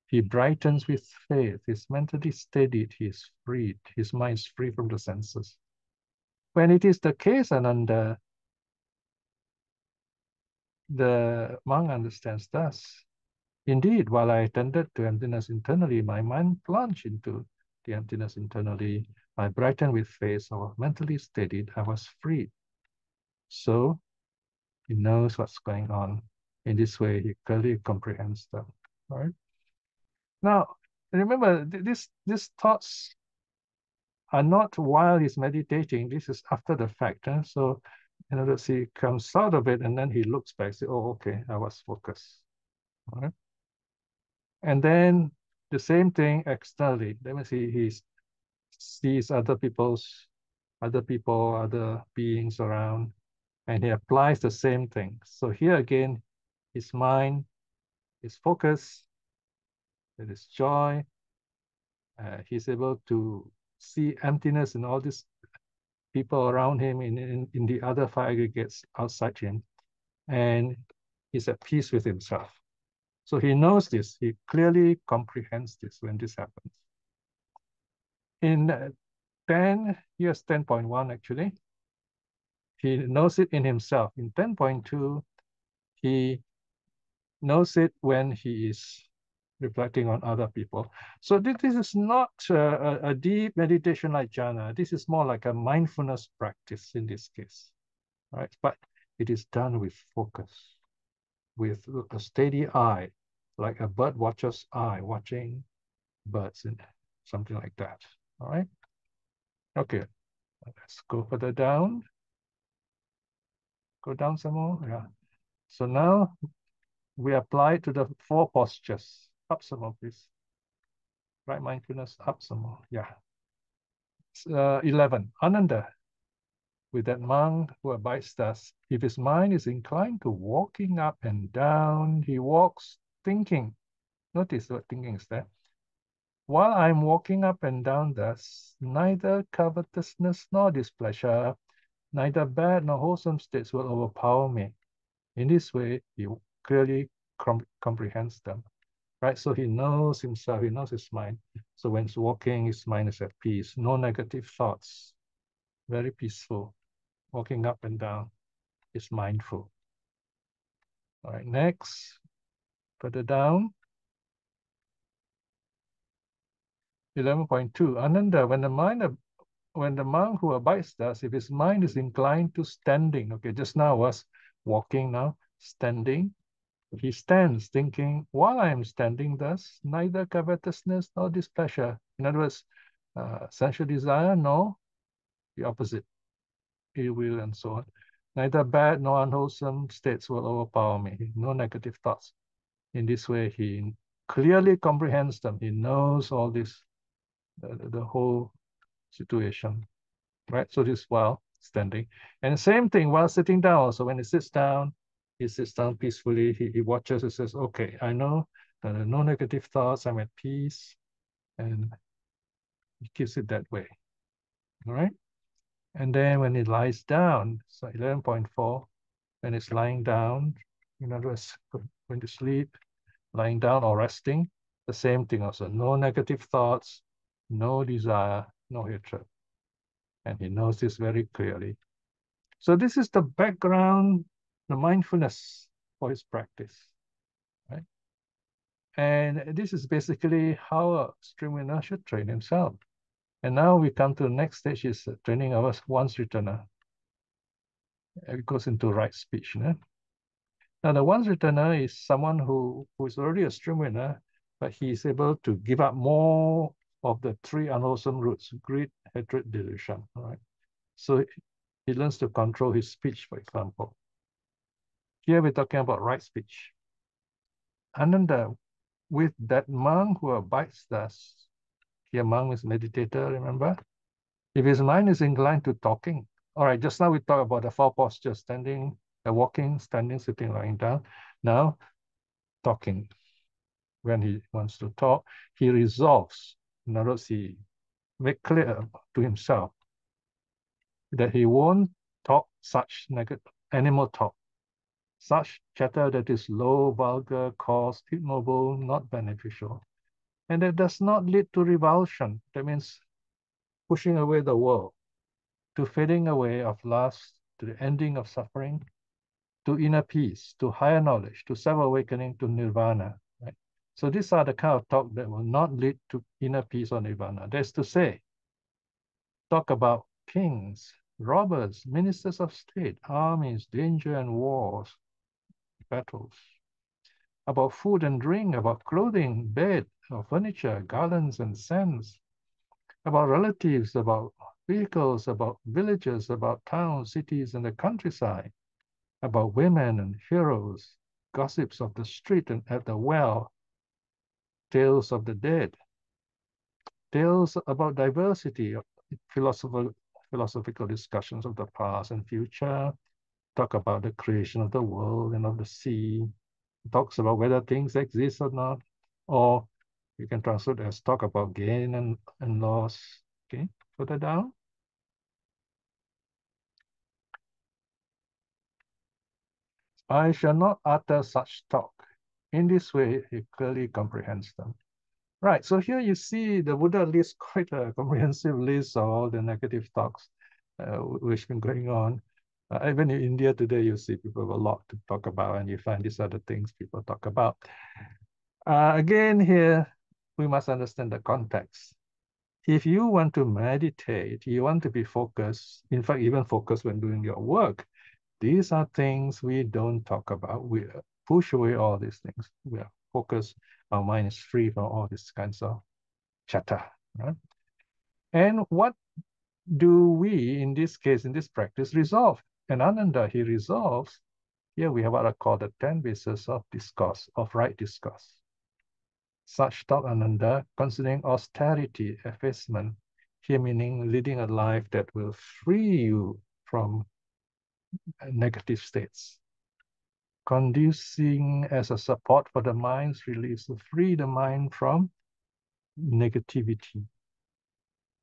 S1: He brightens with faith. He's mentally steadied. He is freed. His mind is free from the senses. When it is the case, Ānanda, the monk understands thus. Indeed, while I attended to emptiness internally, my mind plunged into the emptiness internally. I brightened with faith. I was mentally steadied. I was freed. So he knows what's going on. In this way, he clearly comprehends them. All right. Now, remember, these thoughts are not while he's meditating. This is after the fact. So, in other words, he comes out of it and then he looks back and says, oh, okay, I was focused. All right. And then the same thing externally. That means he sees other people, other beings around, and he applies the same thing. So here again, his mind is focused, there is joy. He's able to see emptiness in all these people around him, in the other five aggregates outside him, and he's at peace with himself. So he knows this, he clearly comprehends this when this happens. In 10, here's 10.1 actually. He knows it in himself. In 10.2, he knows it when he is reflecting on other people. So this is not a deep meditation like jhana. This is more like a mindfulness practice in this case, right? But it is done with focus, with a steady eye, like a bird watcher's eye, watching birds and something like that, all right? Okay, let's go further down. Go down some more, yeah. So now we apply to the 4 postures. Up some more, please. Right mindfulness, up some more, yeah. 11, Ānanda, with that monk who abides thus. If his mind is inclined to walking up and down, he walks thinking. Notice what thinking is there. While I'm walking up and down thus, neither covetousness nor displeasure, neither bad nor wholesome states will overpower me. In this way, he clearly comprehends them, right? So he knows himself, he knows his mind. So when he's walking, his mind is at peace, no negative thoughts, very peaceful. Walking up and down is mindful. All right, next, further down, 11.2, Ānanda, when the monk who abides thus, if his mind is inclined to standing, okay, just now was walking, now standing, he stands thinking, while I am standing thus, neither covetousness nor displeasure. In other words, sensual desire, no, the opposite, ill will and so on. Neither bad nor unwholesome states will overpower me, no negative thoughts. In this way, he clearly comprehends them. He knows all this, the whole situation, right? So this while standing. And the same thing while sitting down. So when he sits down peacefully. He watches, he says, okay, I know that there are no negative thoughts, I'm at peace, and he keeps it that way, all right? And then when he lies down, so 11.4, when he's lying down, in other words, going to sleep, lying down or resting, the same thing also. No negative thoughts, no desire, no hatred. And he knows this very clearly. So this is the background, the mindfulness for his practice, right? And this is basically how a stream winner should train himself. And now we come to the next stage, is training our once returner. It goes into right speech. Now, the once returner is someone who is already a stream winner, but he is able to give up more of the 3 unwholesome roots, greed, hatred, delusion. All right. So he learns to control his speech, for example. Here we're talking about right speech. Ānanda, with that monk who abides thus, here monk is meditator, remember? If his mind is inclined to talking, all right, just now we talked about the 4 postures, standing, walking, standing, sitting, lying down. Now, talking. When he wants to talk, he resolves. In other words, he makes clear to himself that he won't talk such negative animal talk, such chatter that is low, vulgar, coarse, ignoble, not beneficial, and that does not lead to revulsion. That means pushing away the world, to fading away of lust, to the ending of suffering, to inner peace, to higher knowledge, to self-awakening, to nirvana. Right? So these are the kind of talk that will not lead to inner peace or nirvana. That's to say, talk about kings, robbers, ministers of state, armies, danger and wars, battles, about food and drink, about clothing, bed, of furniture, garlands and scents, about relatives, about vehicles, about villages, about towns, cities, and the countryside, about women and heroes, gossips of the street and at the well, tales of the dead, tales about diversity, philosophical discussions of the past and future, talk about the creation of the world and of the sea, talks about whether things exist or not, or you can translate as talk about gain and loss. Okay, further down. I shall not utter such talk. In this way, he clearly comprehends them. Right, so here you see the Buddha lists quite a comprehensive list of all the negative talks which have been going on. Even in India today, you see people have a lot to talk about, and you find these other things people talk about. Again, here, we must understand the context. If you want to meditate, you want to be focused, in fact, even focused when doing your work, these are things we don't talk about. We push away all these things. We are focused. Our mind is free from all these kinds of chatter. Right? And what do we, in this case, in this practice, resolve? And Ānanda, he resolves. Here we have what I call the 10 bases of discourse, of right discourse. Such talk, Ānanda, considering austerity, effacement, here meaning leading a life that will free you from negative states, conducing as a support for the mind's release to free the mind from negativity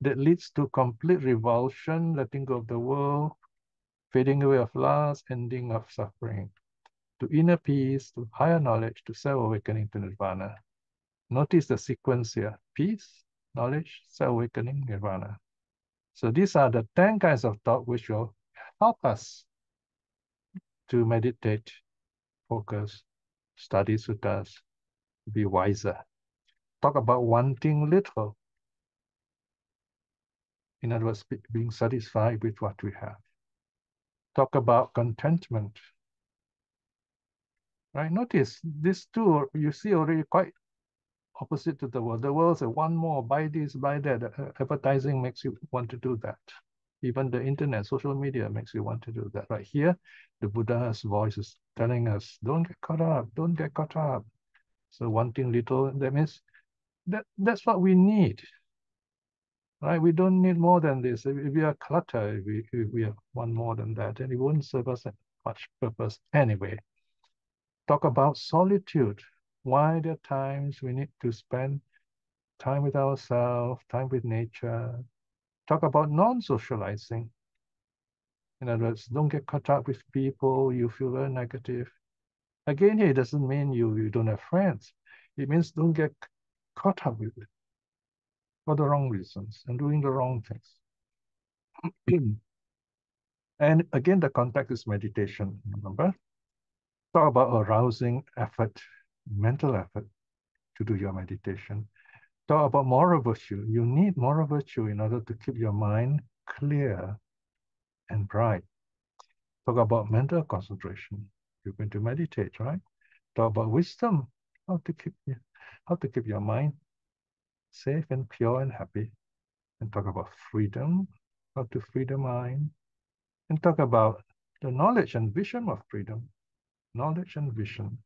S1: that leads to complete revulsion, letting go of the world, fading away of lust, ending of suffering, to inner peace, to higher knowledge, to self-awakening, to nirvana. Notice the sequence here: peace, knowledge, self-awakening, nirvana. So these are the 10 kinds of thought which will help us to meditate, focus, study suttas, be wiser. Talk about wanting little. In other words, being satisfied with what we have. Talk about contentment. Right? Notice these two, you see already quite opposite to the world. The world says, one more, buy this, buy that. Advertising makes you want to do that. Even the internet, social media makes you want to do that. Right here, the Buddha's voice is telling us, don't get caught up, don't get caught up. So wanting little, that means that's what we need. Right? We don't need more than this. If we are cluttered, if we want more than that, and it won't serve us much purpose anyway. Talk about solitude. Why there are times we need to spend time with ourselves, time with nature. Talk about non-socializing. In other words, don't get caught up with people you feel very negative. Again, here it doesn't mean you don't have friends. It means don't get caught up with it for the wrong reasons and doing the wrong things. And again, the context is meditation, remember? Talk about arousing effort, mental effort to do your meditation. Talk about moral virtue. You need moral virtue in order to keep your mind clear and bright. Talk about mental concentration. You're going to meditate, right? Talk about wisdom, how to keep your mind safe and pure and happy. And talk about freedom, how to free the mind. And talk about the knowledge and vision of freedom. Knowledge and vision.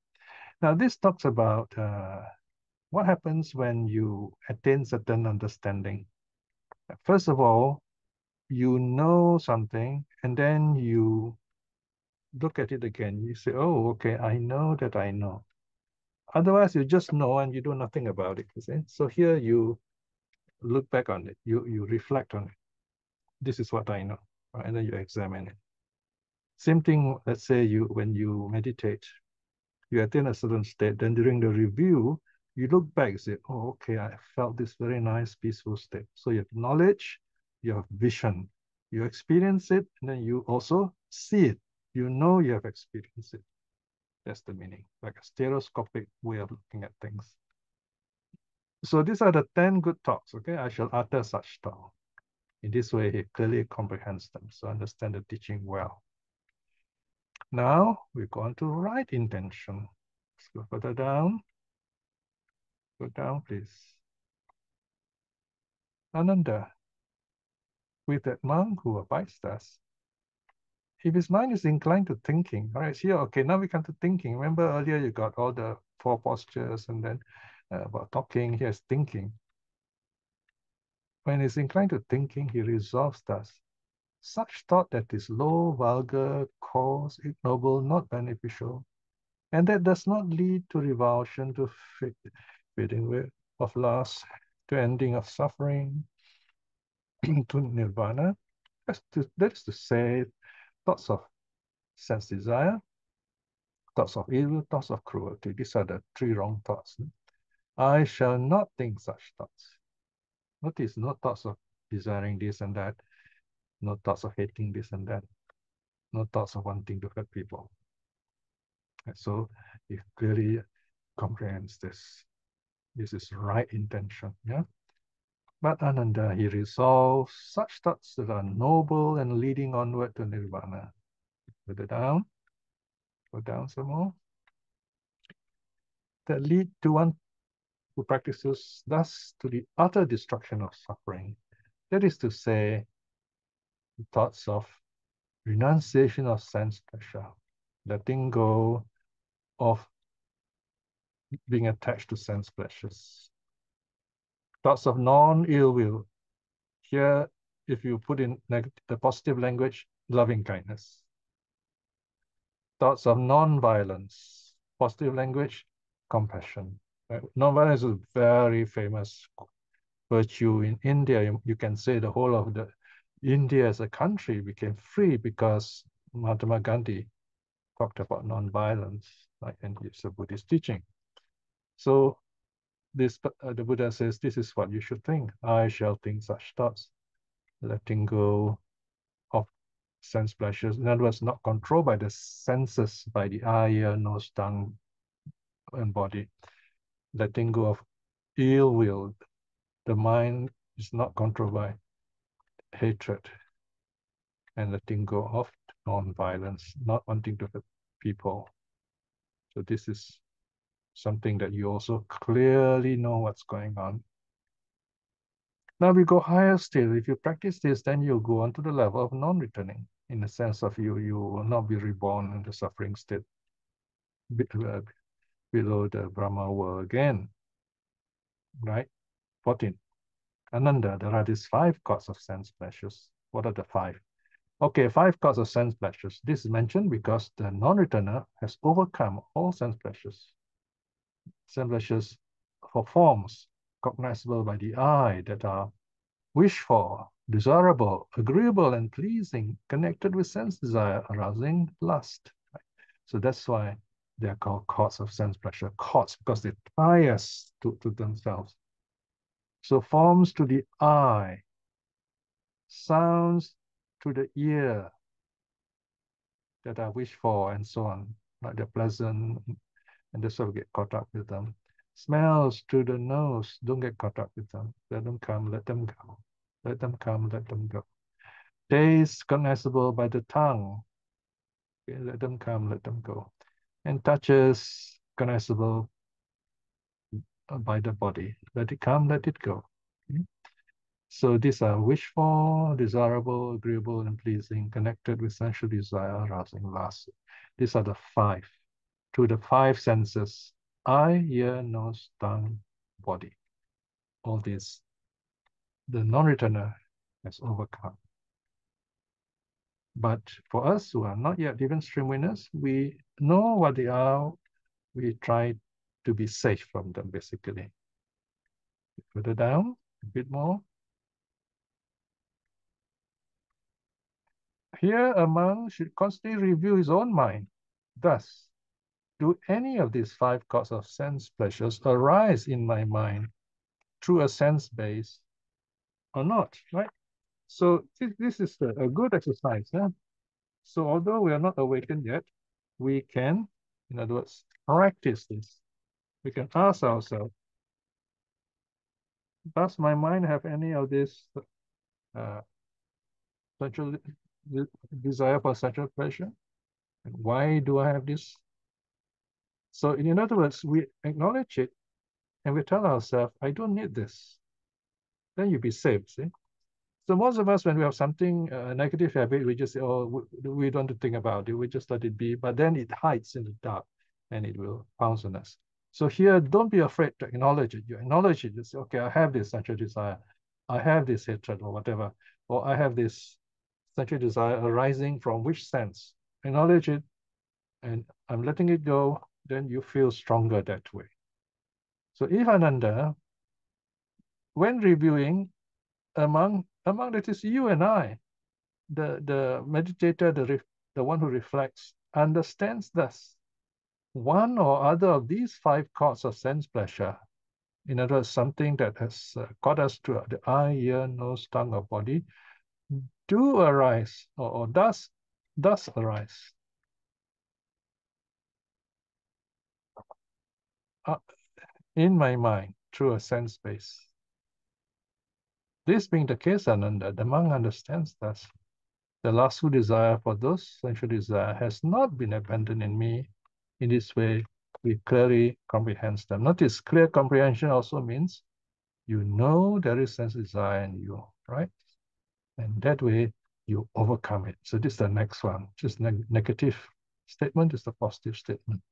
S1: Now, this talks about what happens when you attain certain understanding. First of all, you know something, and then you look at it again. You say, oh, okay, I know that I know. Otherwise, you just know and you do nothing about it. You see? So here you look back on it. You reflect on it. This is what I know. Right? And then you examine it. Same thing, let's say when you meditate, you attain a certain state, then during the review, you look back and say, oh, okay, I felt this very nice, peaceful state. So you have knowledge, you have vision, you experience it, and then you also see it. You know you have experienced it. That's the meaning, like a stereoscopic way of looking at things. So these are the 10 good talks, okay? I shall utter such talk. In this way, he clearly comprehends them, so understand the teaching well. Now, we go on to right intention. Let's go further down. Go down, please. Ānanda, with that monk who abides thus, if his mind is inclined to thinking, all right, here, okay, now we come to thinking. Remember earlier you got all the four postures and then about talking, here's thinking. When he's inclined to thinking, he resolves thus. Such thought that is low, vulgar, coarse, ignoble, not beneficial, and that does not lead to revulsion, to fading of loss, to ending of suffering, to nirvana. That is to say, thoughts of sense desire, thoughts of evil, thoughts of cruelty. These are the three wrong thoughts. I shall not think such thoughts. Notice, no thoughts of desiring this and that, no thoughts of hating this and that, no thoughts of wanting to hurt people. And so it clearly comprehends this. This is right intention, yeah? But Ānanda, he resolves such thoughts that are noble and leading onward to nirvana. Further down, go down some more. That lead to one who practices thus to the utter destruction of suffering. That is to say, the thoughts of renunciation of sense pleasure, letting go of being attached to sense pleasures. Thoughts of non-ill will. Here, if you put in the positive language, loving kindness. Thoughts of non-violence. Positive language, compassion. Right? Non-violence is a very famous virtue in India. You can say the whole of the India as a country became free because Mahatma Gandhi talked about non-violence, like, and it's a Buddhist teaching. So this the Buddha says, this is what you should think. I shall think such thoughts, letting go of sense pleasures. In other words, not controlled by the senses, by the eye, ear, nose, tongue, and body. Letting go of ill will. The mind is not controlled by hatred. And letting go of non-violence, not wanting to hurt people. So this is something that you also clearly know what's going on. Now we go higher still. If you practice this, then you go on to the level of non-returning, in the sense of you will not be reborn in the suffering state below the Brahma world again. Right? 14. Ānanda, there are these 5 causes of sense pleasures. What are the 5? Okay, 5 causes of sense pleasures. This is mentioned because the non-returner has overcome all sense pleasures. Sense pleasures for forms cognizable by the eye that are wished for, desirable, agreeable, and pleasing, connected with sense desire, arousing lust. So that's why they are called causes of sense pleasure. Causes because they tie us to themselves. So forms to the eye, sounds to the ear that are wished for, and so on. Like they're pleasant, and that's why we get caught up with them. Smells to the nose, don't get caught up with them. Let them come, let them go. Let them come, let them go. Taste cognizable by the tongue. Okay, let them come, let them go. And touches cognizable by the body. Let it come, let it go. Okay? So these are wished for, desirable, agreeable, and pleasing, connected with sensual desire, arousing lust. These are the 5. To the 5 senses: eye, ear, nose, tongue, body. All this, the non-returner has overcome. But for us who are not yet even stream winners, we know what they are. We try to be safe from them, basically. Further down, a bit more. Here, a monk should constantly review his own mind. Thus, do any of these 5 causes of sense pleasures arise in my mind through a sense base or not, right? So this is a good exercise. Yeah? So although we are not awakened yet, we can, in other words, practice this. We can ask ourselves, does my mind have any of this sexual desire for sexual pleasure? And why do I have this? So in other words, we acknowledge it and we tell ourselves, I don't need this, then you'll be safe, see? So most of us, when we have something, a negative habit, we just say, oh, we don't want to think about it. We just let it be. But then it hides in the dark and it will pounce on us. So here, don't be afraid to acknowledge it. You acknowledge it. You say, okay, I have this sensual desire. I have this hatred or whatever. Or I have this sensual desire arising from which sense. Acknowledge it and I'm letting it go. Then you feel stronger that way. So if Ānanda, when reviewing among that is you and I, the meditator, the one who reflects, understands thus one or other of these five causes of sense pleasure, in other words, something that has caught us to the eye, ear, nose, tongue, or body, do arise or does arise in my mind through a sense space. This being the case, Ānanda, the monk understands thus. The lustful desire for those sensual desire has not been abandoned in me. In this way, we clearly comprehend them. Notice, clear comprehension also means you know there is sense desire in you, right? And that way, you overcome it. So this is the next one. Just negative statement is the positive statement.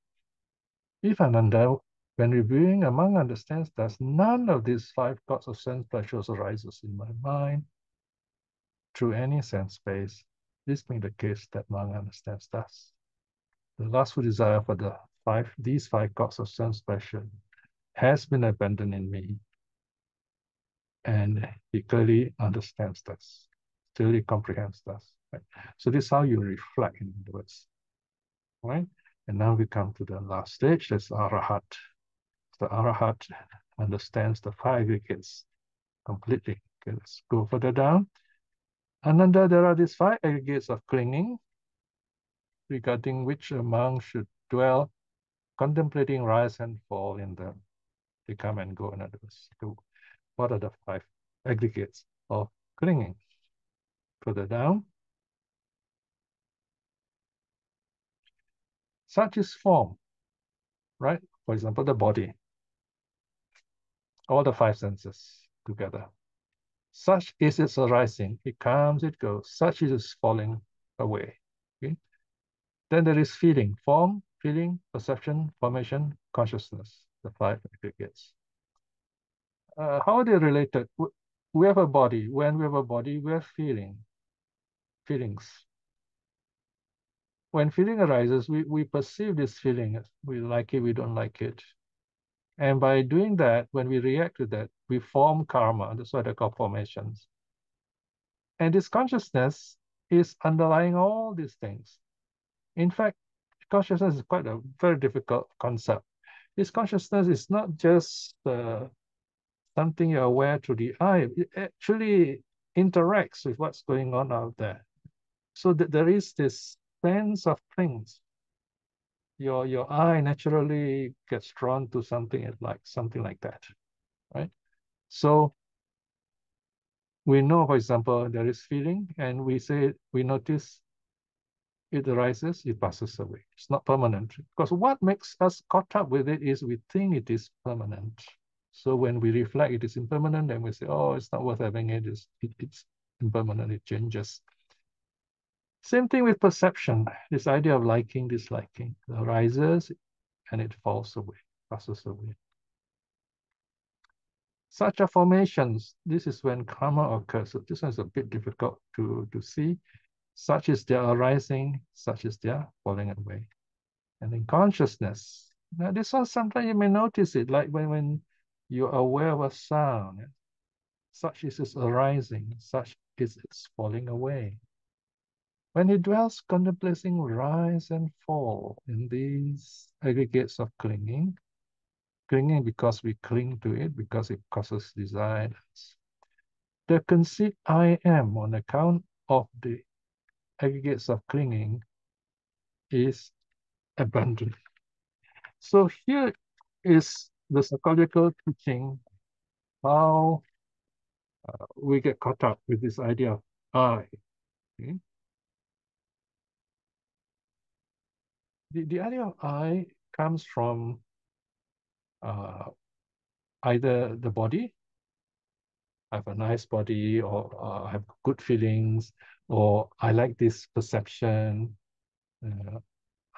S1: If Ānanda, when reviewing a monk understands that none of these five causes of sense pleasures arises in my mind through any sense space, this being the case that monk understands thus. The lustful desire for these five causes of sense pleasure has been abandoned in me, and he clearly understands this, clearly comprehends this. Right? So this is how you reflect, in other words. Right? And now we come to the last stage, that's Arahat. The Arahat understands the five aggregates completely. Okay, let's go further down. Ānanda, there are these five aggregates of clinging, regarding which a monk should dwell, contemplating rise and fall in them. They come and go, in other words. So what are the five aggregates of clinging? Further down. Such is form, right? For example, the body, all the five senses together. Such is its arising. It comes, it goes. Such is its falling away. Okay? Then there is feeling, form, feeling, perception, formation, consciousness, the five aggregates. How are they related? We have a body. When we have a body, we have feelings. When feeling arises, we perceive this feeling. We like it, we don't like it. And by doing that, when we react to that, we form karma. That's what they call formations. And this consciousness is underlying all these things. In fact, consciousness is quite a very difficult concept. This consciousness is not just something you're aware through the eye. It actually interacts with what's going on out there. So that there is this sense of things. Your eye naturally gets drawn to something like that, right? So we know, for example, there is feeling, and we notice it arises, it passes away. It's not permanent. Because what makes us caught up with it is we think it is permanent. So when we reflect, it is impermanent, and we say, oh, it's not worth having it. It's impermanent, it changes. Same thing with perception. This idea of liking, disliking, it arises and it falls away, passes away. Such are formations. This is when karma occurs. So this one is a bit difficult to see. Such is their arising, such is their falling away. And in consciousness, now this one sometimes you may notice it, like when you're aware of a sound, such is its arising, such is its falling away. When he dwells contemplating rise and fall in these aggregates of clinging because we cling to it, because it causes desires. The conceit I am on account of the aggregates of clinging is abandoned. So here is the psychological teaching how we get caught up with this idea of I. Okay? The idea of I comes from either the body, I have a nice body, or I have good feelings, or I like this perception, uh,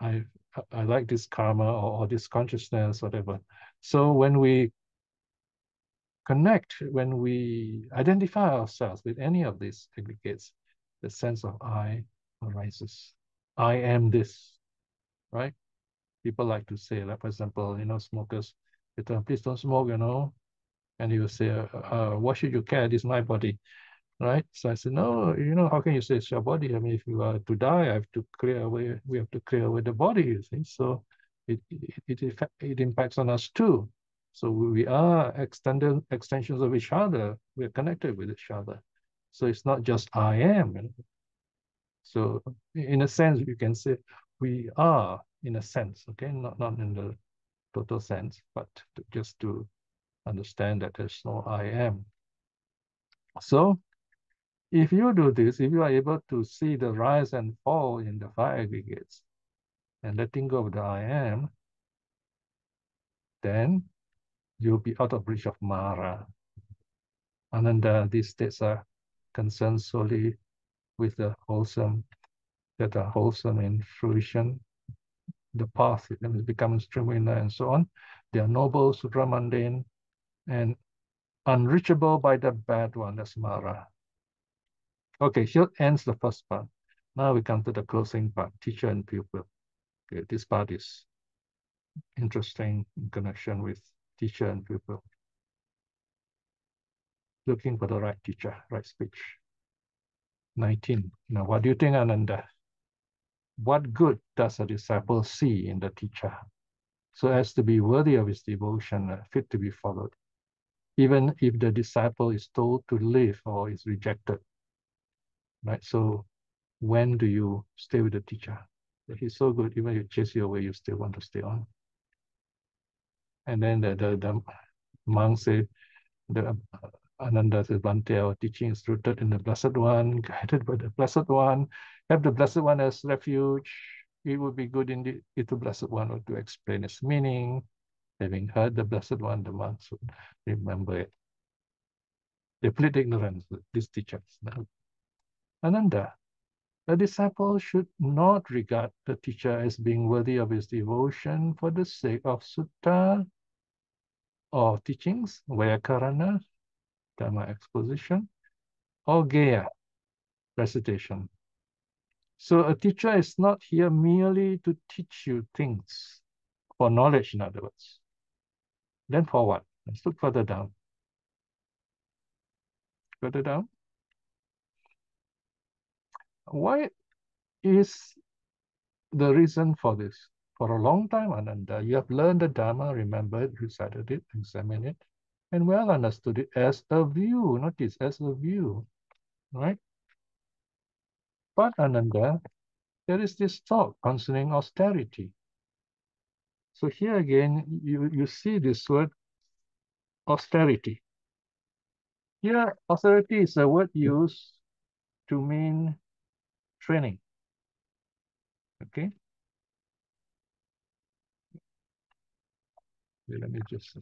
S1: I I like this karma or this consciousness, whatever. So when we connect, when we identify ourselves with any of these aggregates, the sense of I arises. I am this, right? People like to say, like, for example, smokers, they tell, please don't smoke, and you say, why should you care? This is my body, right? So I said, no, how can you say it's your body? I mean, if you are to die, we have to clear away the body, you see. So it impacts on us too. So we are extensions of each other. We're connected with each other. So it's not just I am. So in a sense, you can say we are, in a sense, okay, not in the total sense, but just to understand that there's no I am. So if you do this, if you are able to see the rise and fall in the five aggregates and letting go of the I am, then you'll be out of reach of Mara. Ānanda, these states are concerned solely with the wholesome, that are wholesome in fruition, the path, it becomes Trimina and so on. They are noble, supramundane, and unreachable by the bad one, that's Mara. Okay, here ends the first part. Now we come to the closing part, teacher and pupil. Okay, this part is interesting in connection with teacher and pupil. Looking for the right teacher, right speech. 19. Now, what do you think, Ānanda? What good does a disciple see in the teacher, so as to be worthy of his devotion, fit to be followed, even if the disciple is told to leave or is rejected? Right? So when do you stay with the teacher? He's so good, even if he chases you away, you still want to stay on. And then the monk say, the Ānanda says, Bhante, our teaching is rooted in the Blessed One, guided by the Blessed One. Have the Blessed One as refuge. It would be good indeed if the Blessed One were to explain its meaning. Having heard the Blessed One, the monks would remember it. They plead ignorance, these teachers. Ānanda, a disciple should not regard the teacher as being worthy of his devotion for the sake of sutta or teachings, Vyakarana, Dharma exposition, or Gaya, recitation. So a teacher is not here merely to teach you things, for knowledge, in other words. Then for what? Let's look further down. Further down. Why is the reason for this? For a long time, Ānanda, you have learned the Dharma, remembered, recited it, examined it, and well understood it as a view, notice, as a view, right? But Ānanda, there is this talk concerning austerity. So here again, you see this word austerity. Here, austerity is a word used to mean training. Okay? Let me just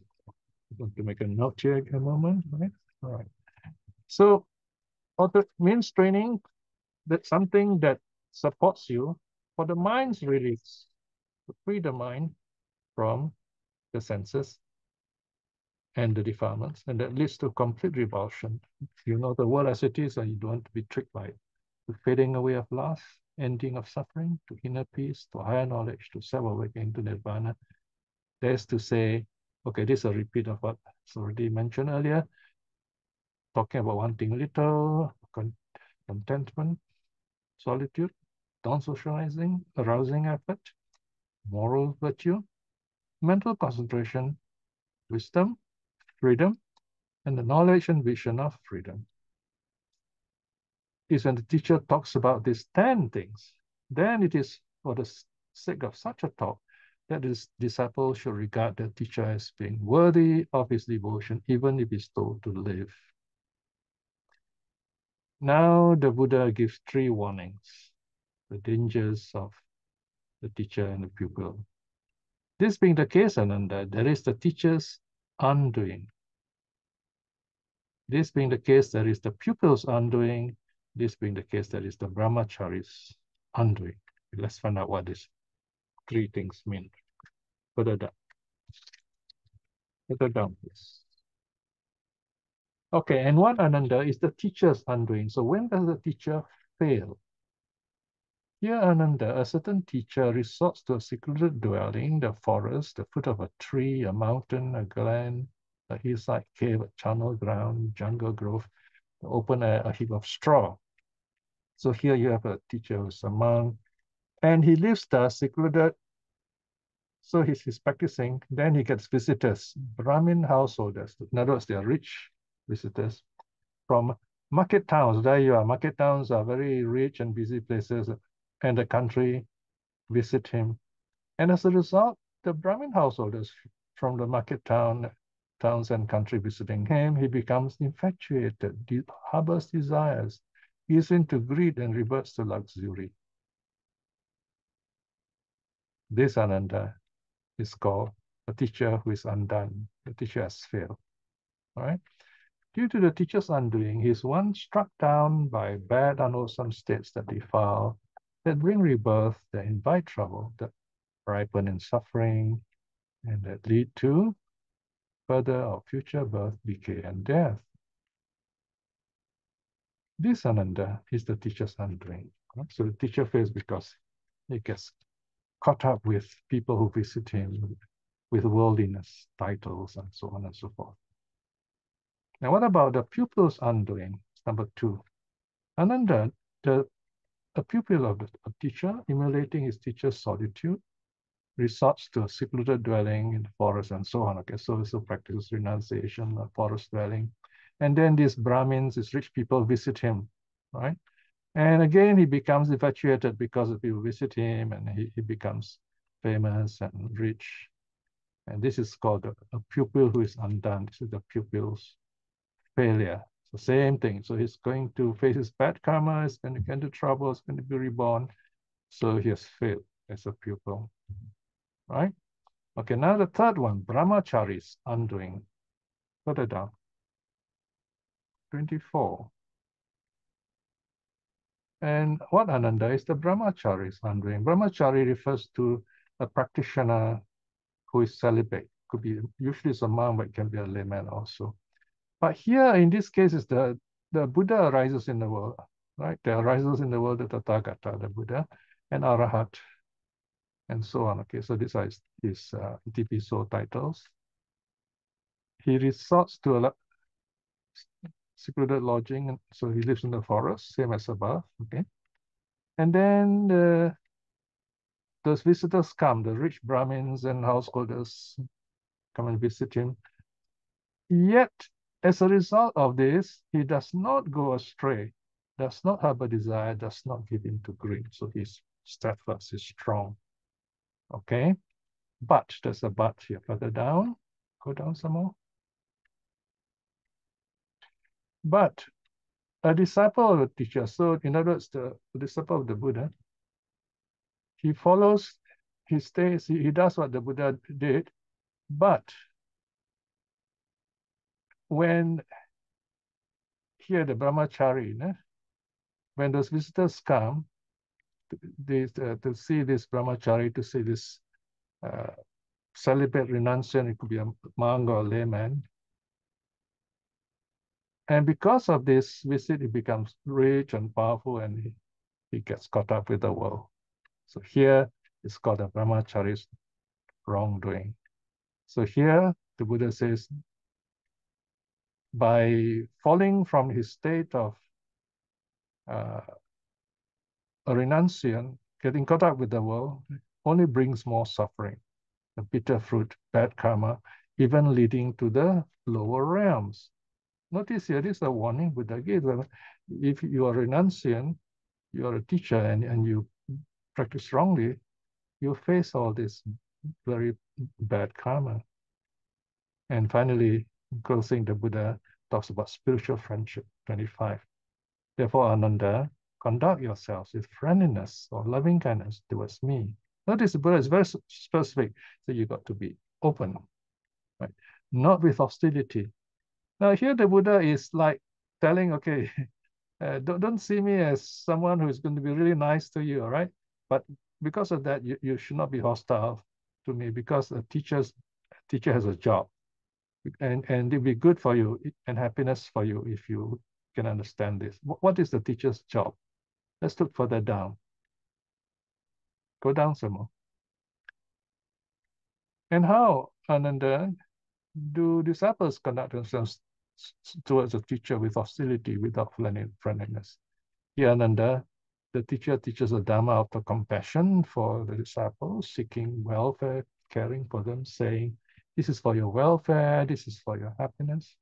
S1: want to make a note here a moment. Right? All right. So author means training, that's something that supports you for the mind's release, to free the mind from the senses and the defilements, and that leads to complete revulsion. You know the world as it is, and you don't want to be tricked by it. To fading away of lust, ending of suffering, to inner peace, to higher knowledge, to self-awakening, to nirvana. There's to say, okay, this is a repeat of what was already mentioned earlier, talking about wanting little, contentment, solitude, non-socializing, arousing effort, moral virtue, mental concentration, wisdom, freedom, and the knowledge and vision of freedom. Is when the teacher talks about these 10 things, then it is for the sake of such a talk that this disciple should regard the teacher as being worthy of his devotion, even if he's told to live. Now the Buddha gives 3 warnings, the dangers of the teacher and the pupil. This being the case, Ānanda, there is the teacher's undoing. This being the case, that is the pupil's undoing. This being the case, that is the brahmachari's undoing. Let's find out what these three things mean. Further down. Further down, please. Okay, and what Ānanda is the teacher's undoing. So when does the teacher fail? Here, Ānanda, a certain teacher resorts to a secluded dwelling, the forest, the foot of a tree, a mountain, a glen, a hillside cave, a charnel ground, jungle grove, open air, a heap of straw. So here you have a teacher who's a monk, and he lives there secluded. So he's practicing. Then he gets visitors, Brahmin householders. In other words, they are rich visitors from market towns. There you are. Market towns are very rich and busy places, and the country visit him. And as a result, the Brahmin householders from the market towns and country visiting him, he becomes infatuated, harbors desires, gives in to greed and reverts to luxury. This Ānanda is called a teacher who is undone. The teacher has failed. All right. Due to the teacher's undoing, he is once struck down by bad, unwholesome states that defile, that bring rebirth, that invite trouble, that ripen in suffering, and that lead to further or future birth, decay, and death. This Ānanda is the teacher's undoing. So the teacher fails because he gets caught up with people who visit him, with worldliness, titles, and so on and so forth. Now, what about the pupil's undoing? Number 2. Ānanda, a pupil of the teacher, emulating his teacher's solitude, resorts to a secluded dwelling in the forest and so on. Okay, so practices renunciation, a forest dwelling. And then these Brahmins, these rich people visit him, right? And again, he becomes infatuated because the people visit him, and he becomes famous and rich. And this is called a pupil who is undone. This is the pupil's failure. So same thing. So he's going to face his bad karma, he's going to get into trouble, he's going to be reborn. So he has failed as a pupil, right? Okay, now the third one, brahmachari's undoing. Further down. 24. And what Ānanda is the brahmachari's undoing? Brahmachari refers to a practitioner who is celibate. Could be, usually it's a monk, but it can be a layman also. But here, in this case, is the Buddha arises in the world, right? There arises in the world the Tathagata, the Buddha, and Arahat, and so on. Okay, so these are his Itipiso titles. He resorts to a secluded lodging, and so he lives in the forest, same as above. Okay, and then those visitors come, the rich Brahmins and householders come and visit him. Yet, as a result of this, he does not go astray, does not harbor desire, does not give in to greed. So he's steadfast, he's strong. Okay, but there's a but here. Further down, go down some more. But a disciple of a teacher, so in other words, the disciple of the Buddha, he follows, he stays, he does what the Buddha did, but when here the brahmachari, when those visitors come to see this brahmachari, to see this celibate renunciant, it could be a monk or a layman. And because of this visit, he becomes rich and powerful, and he gets caught up with the world. So here it's called a brahmachari's wrongdoing. So here the Buddha says, by falling from his state of a renunciant, getting caught up with the world only brings more suffering, the bitter fruit, bad karma, even leading to the lower realms. Notice here, this is a warning Buddha gives. If you are a renunciant, you are a teacher, and you practice wrongly, you face all this very bad karma. And finally, closing, the Buddha talks about spiritual friendship, 25. Therefore, Ānanda, conduct yourselves with friendliness or loving kindness towards me. Notice the Buddha is very specific, so you got to be open. Right? not with hostility. Now here the Buddha is like telling, okay, don't see me as someone who is going to be really nice to you, all right? But because of that, you should not be hostile to me, because a teacher has a job, and it'll be good for you and happiness for you if you can understand this. What is the teacher's job? Let's look further down. Go down some more. And how, Ānanda, do disciples conduct themselves towards a teacher with hostility, without friendliness? Here, Ānanda, the teacher teaches the Dharma of the compassion for the disciples, seeking welfare, caring for them, saying, this is for your welfare, this is for your happiness.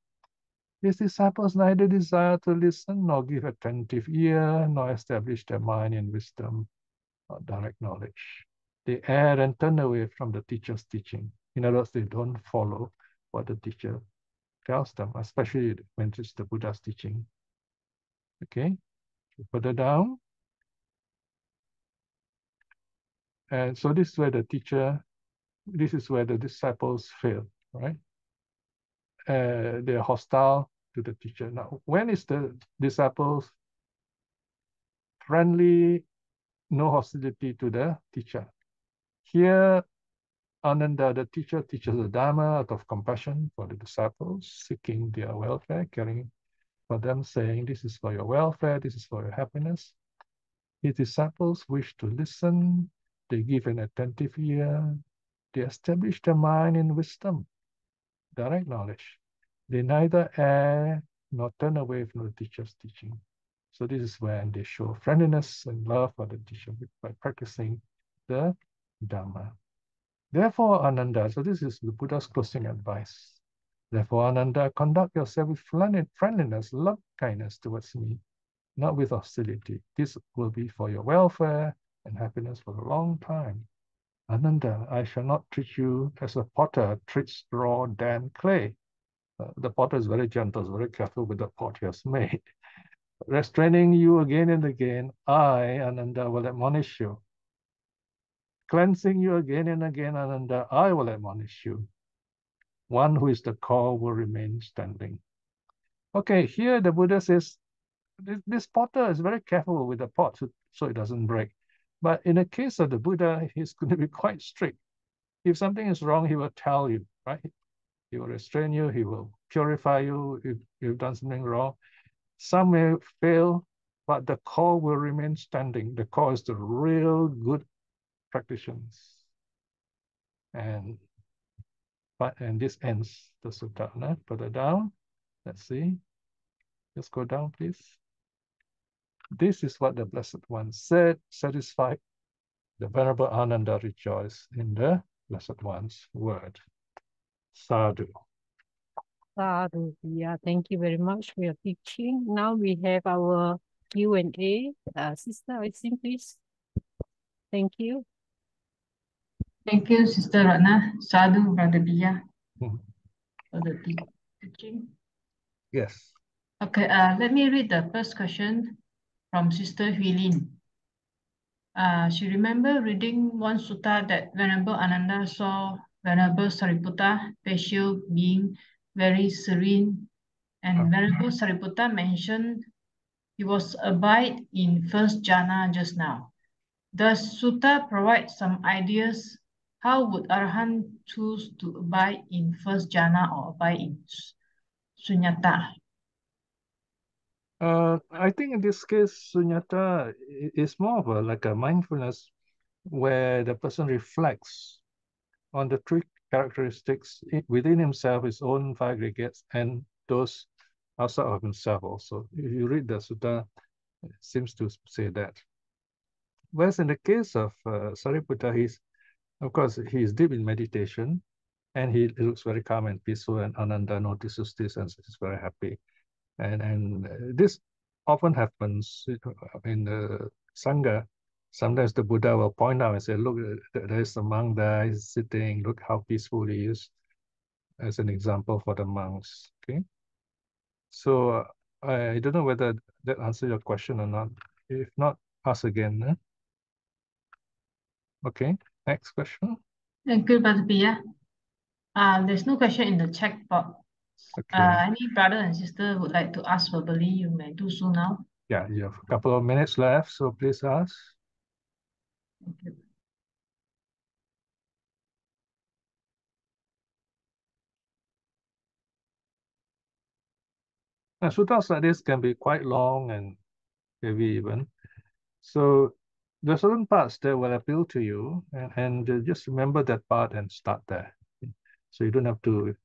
S1: His disciples neither desire to listen, nor give attentive ear, nor establish their mind in wisdom or direct knowledge. They err and turn away from the teacher's teaching. In other words, they don't follow what the teacher tells them, especially when it's the Buddha's teaching. Okay, further down. And so this is where the disciples fail, right? They're hostile to the teacher. Now, when is the disciples friendly, no hostility to the teacher? Here, Ānanda, the teacher, teaches the Dharma out of compassion for the disciples, seeking their welfare, caring for them, saying, this is for your welfare, this is for your happiness. His disciples wish to listen, they give an attentive ear, they establish their mind in wisdom, direct knowledge. They neither err nor turn away from the teacher's teaching. So this is when they show friendliness and love for the teacher by practicing the Dharma. Therefore, Ānanda, so this is the Buddha's closing advice. Therefore, Ānanda, conduct yourself with friendliness, love, kindness towards me, not with hostility. This will be for your welfare and happiness for a long time. Ānanda, I shall not treat you as a potter treats raw, damp clay. The potter is very gentle, is very careful with the pot he has made. Restraining you again and again, I, Ānanda, will admonish you. Cleansing you again and again, Ānanda, I will admonish you. One who is the core will remain standing. Okay, here the Buddha says, this potter is very careful with the pot so it doesn't break. But in the case of the Buddha, he's going to be quite strict. If something is wrong, he will tell you, right? He will restrain you, he will purify you if you've done something wrong. Some may fail, but the core will remain standing. The core is the real good practitioners. And this ends the sutta. Further down, let's see. Let's go down, please. This is what the Blessed One said. Satisfied, the Venerable Ānanda rejoiced in the Blessed One's word. Sadhu.
S2: Sadhu. Yeah, thank you very much for your teaching. Now we have our Q&A. Sister, I think, please. Thank you.
S3: Thank you, Sister Ratna. Sadhu, Brother Piya, for the teaching.
S1: Yes.
S3: Okay, let me read the first question from Sister Huilin. She remember reading one sutta that Venerable Ānanda saw Venerable Sariputta, facial being very serene, and Venerable Sariputta mentioned he was abide in first jhana just now. Does sutta provide some ideas? How would Arahant choose to abide in first jhana or abide in Suññata?
S1: I think in this case, Suññata is more of like a mindfulness where the person reflects on the three characteristics within himself, his own five aggregates, and those outside of himself also. If you read the sutta, it seems to say that. Whereas in the case of Sariputta, of course, he is deep in meditation, and he looks very calm and peaceful, and Ānanda notices this and is very happy. And this often happens in the Sangha. Sometimes the Buddha will point out and say, look, there's a monk there, he's sitting, look how peaceful he is, as an example for the monks, okay? So I don't know whether that answers your question or not. If not, ask again. Okay, next question.
S3: Thank you, Brother Piya. There's no question in the chat box.
S1: Okay.
S3: Any brother and sister would like to ask verbally, you may do so now.
S1: Yeah, you have a couple of minutes left, so please ask.
S3: Thank you.
S1: Now, suttas like this can be quite long and heavy even. So there are certain parts that will appeal to you, and just remember that part and start there. So you don't have to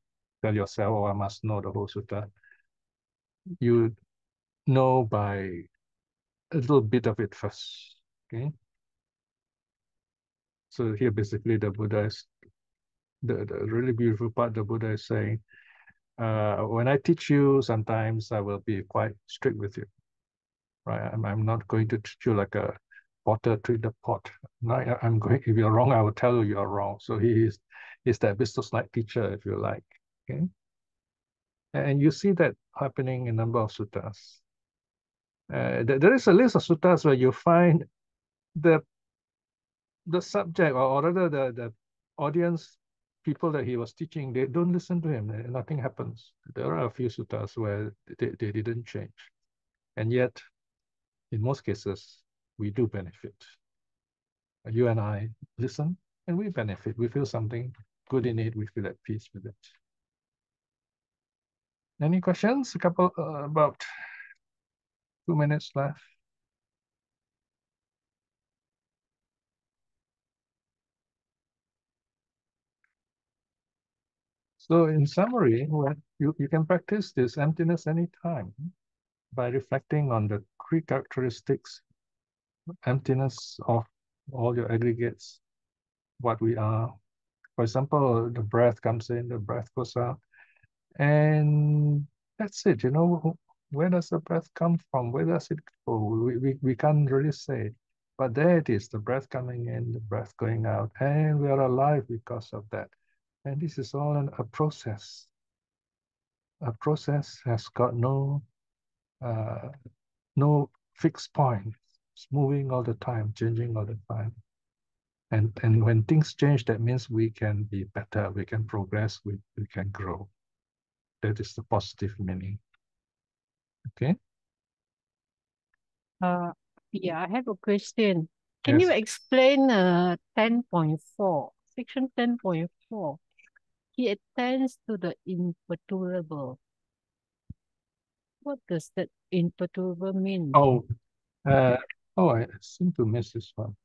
S1: tell yourself, oh, I must know the whole sutta. You know by a little bit of it first. Okay. So here basically the Buddha is the really beautiful part the Buddha is saying, when I teach you, sometimes I will be quite strict with you. Right? I'm not going to treat you like a potter treat the pot. No, I'm going, if you're wrong, I will tell you you're wrong. So he's that business-like teacher, if you like. Okay. And you see that happening in a number of suttas. There is a list of suttas where you find the subject, or rather the audience, people that he was teaching, they don't listen to him. Nothing happens. There are a few suttas where they didn't change. And yet, in most cases, we do benefit. You and I listen and we benefit. We feel something good in it. We feel at peace with it. Any questions? A couple, about 2 minutes left. So in summary, you can practice this emptiness anytime by reflecting on the three characteristics: emptiness of all your aggregates, what we are. For example, the breath comes in, the breath goes out, and that's it. You know, where does the breath come from? Where does it go? We can't really say. But there it is, the breath coming in, the breath going out, and we are alive because of that. And this is all a process. A process has got no fixed point. It's moving all the time, changing all the time. And when things change, that means we can be better, we can progress, we can grow. That is the positive meaning. Okay?
S2: Yeah, I have a question. Can you explain 10.4, section 10.4? He attends to the imperturbable. What does that imperturbable mean?
S1: I seem to miss this one.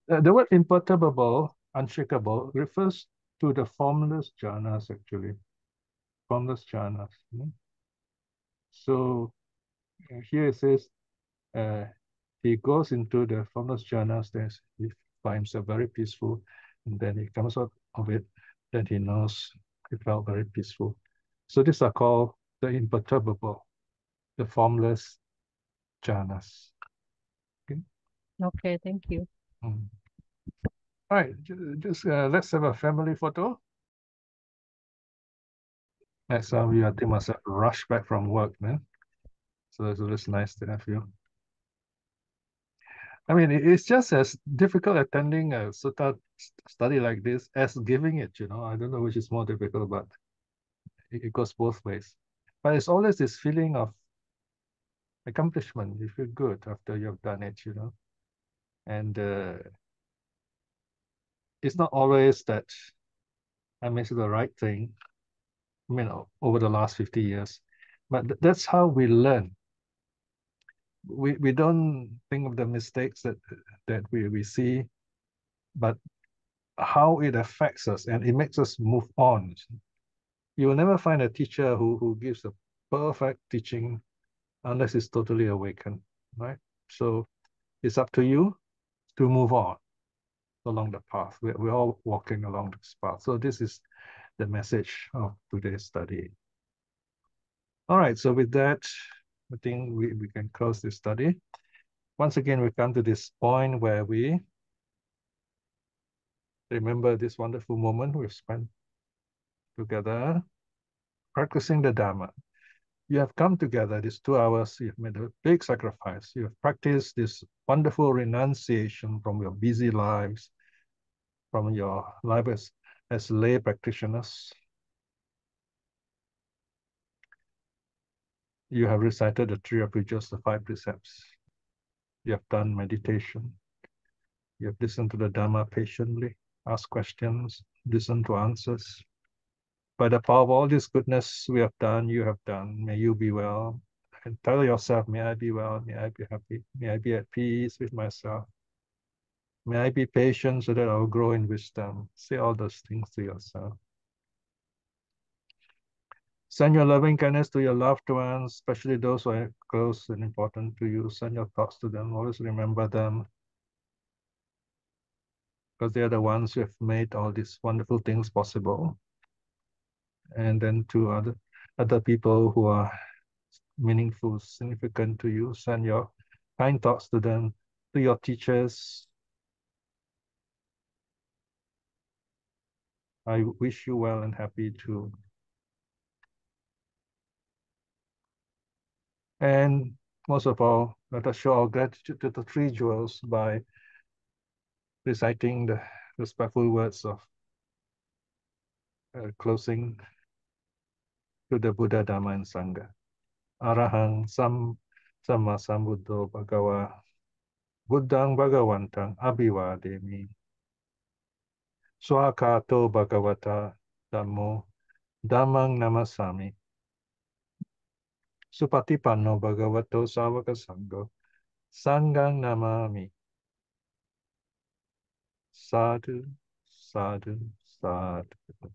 S1: The word imperturbable, unshakable, refers to the formless jhanas, actually. Formless jhanas. So here it says, he goes into the formless jhanas, then he finds himself very peaceful, and then he comes out of it, then he knows he felt very peaceful. So these are called the imperturbable, the formless jhanas.
S2: Okay, thank you.
S1: All right, just let's have a family photo. Next time you, I think, must have rush back from work, man. So it's always nice to have you. I mean, it's just as difficult attending a sutta study like this as giving it, you know. I don't know which is more difficult, but it goes both ways. But it's always this feeling of accomplishment. You feel good after you've done it, you know. And it's not always that I made the right thing, you know, over the last 50 years. But that's how we learn. We don't think of the mistakes that we see, but how it affects us, and it makes us move on. You will never find a teacher who gives a perfect teaching unless it's totally awakened, right? So it's up to you to move on along the path. We're all walking along this path. So this is the message of today's study. All right, so with that, I think we can close this study. Once again, we come to this point where we remember this wonderful moment we've spent together practicing the Dharma. You have come together these 2 hours, you've made a big sacrifice. You have practiced this wonderful renunciation from your busy lives, from your life as lay practitioners, you have recited the three refuges, the 5 precepts. You have done meditation. You have listened to the Dhamma patiently, asked questions, listened to answers. By the power of all this goodness we have done, you have done, may you be well. And tell yourself, may I be well, may I be happy, may I be at peace with myself. May I be patient so that I'll grow in wisdom. Say all those things to yourself. Send your loving kindness to your loved ones, especially those who are close and important to you. Send your thoughts to them. Always remember them, because they are the ones who have made all these wonderful things possible. And then to other people who are meaningful, significant to you, send your kind thoughts to them, to your teachers. I wish you well and happy too. And most of all, let us show our gratitude to the three jewels by reciting the respectful words of closing to the Buddha, Dhamma, and Sangha. Arahang Samma Sambuddho Bhagava Buddhang Bhagavantang Abhivademi. Swakato Bhagavata Dhammo Dhammang Namasami. Supatipanno Bhagavato Savaka Sangho Sanghang Namami. Sadhu, sadhu, sadhu.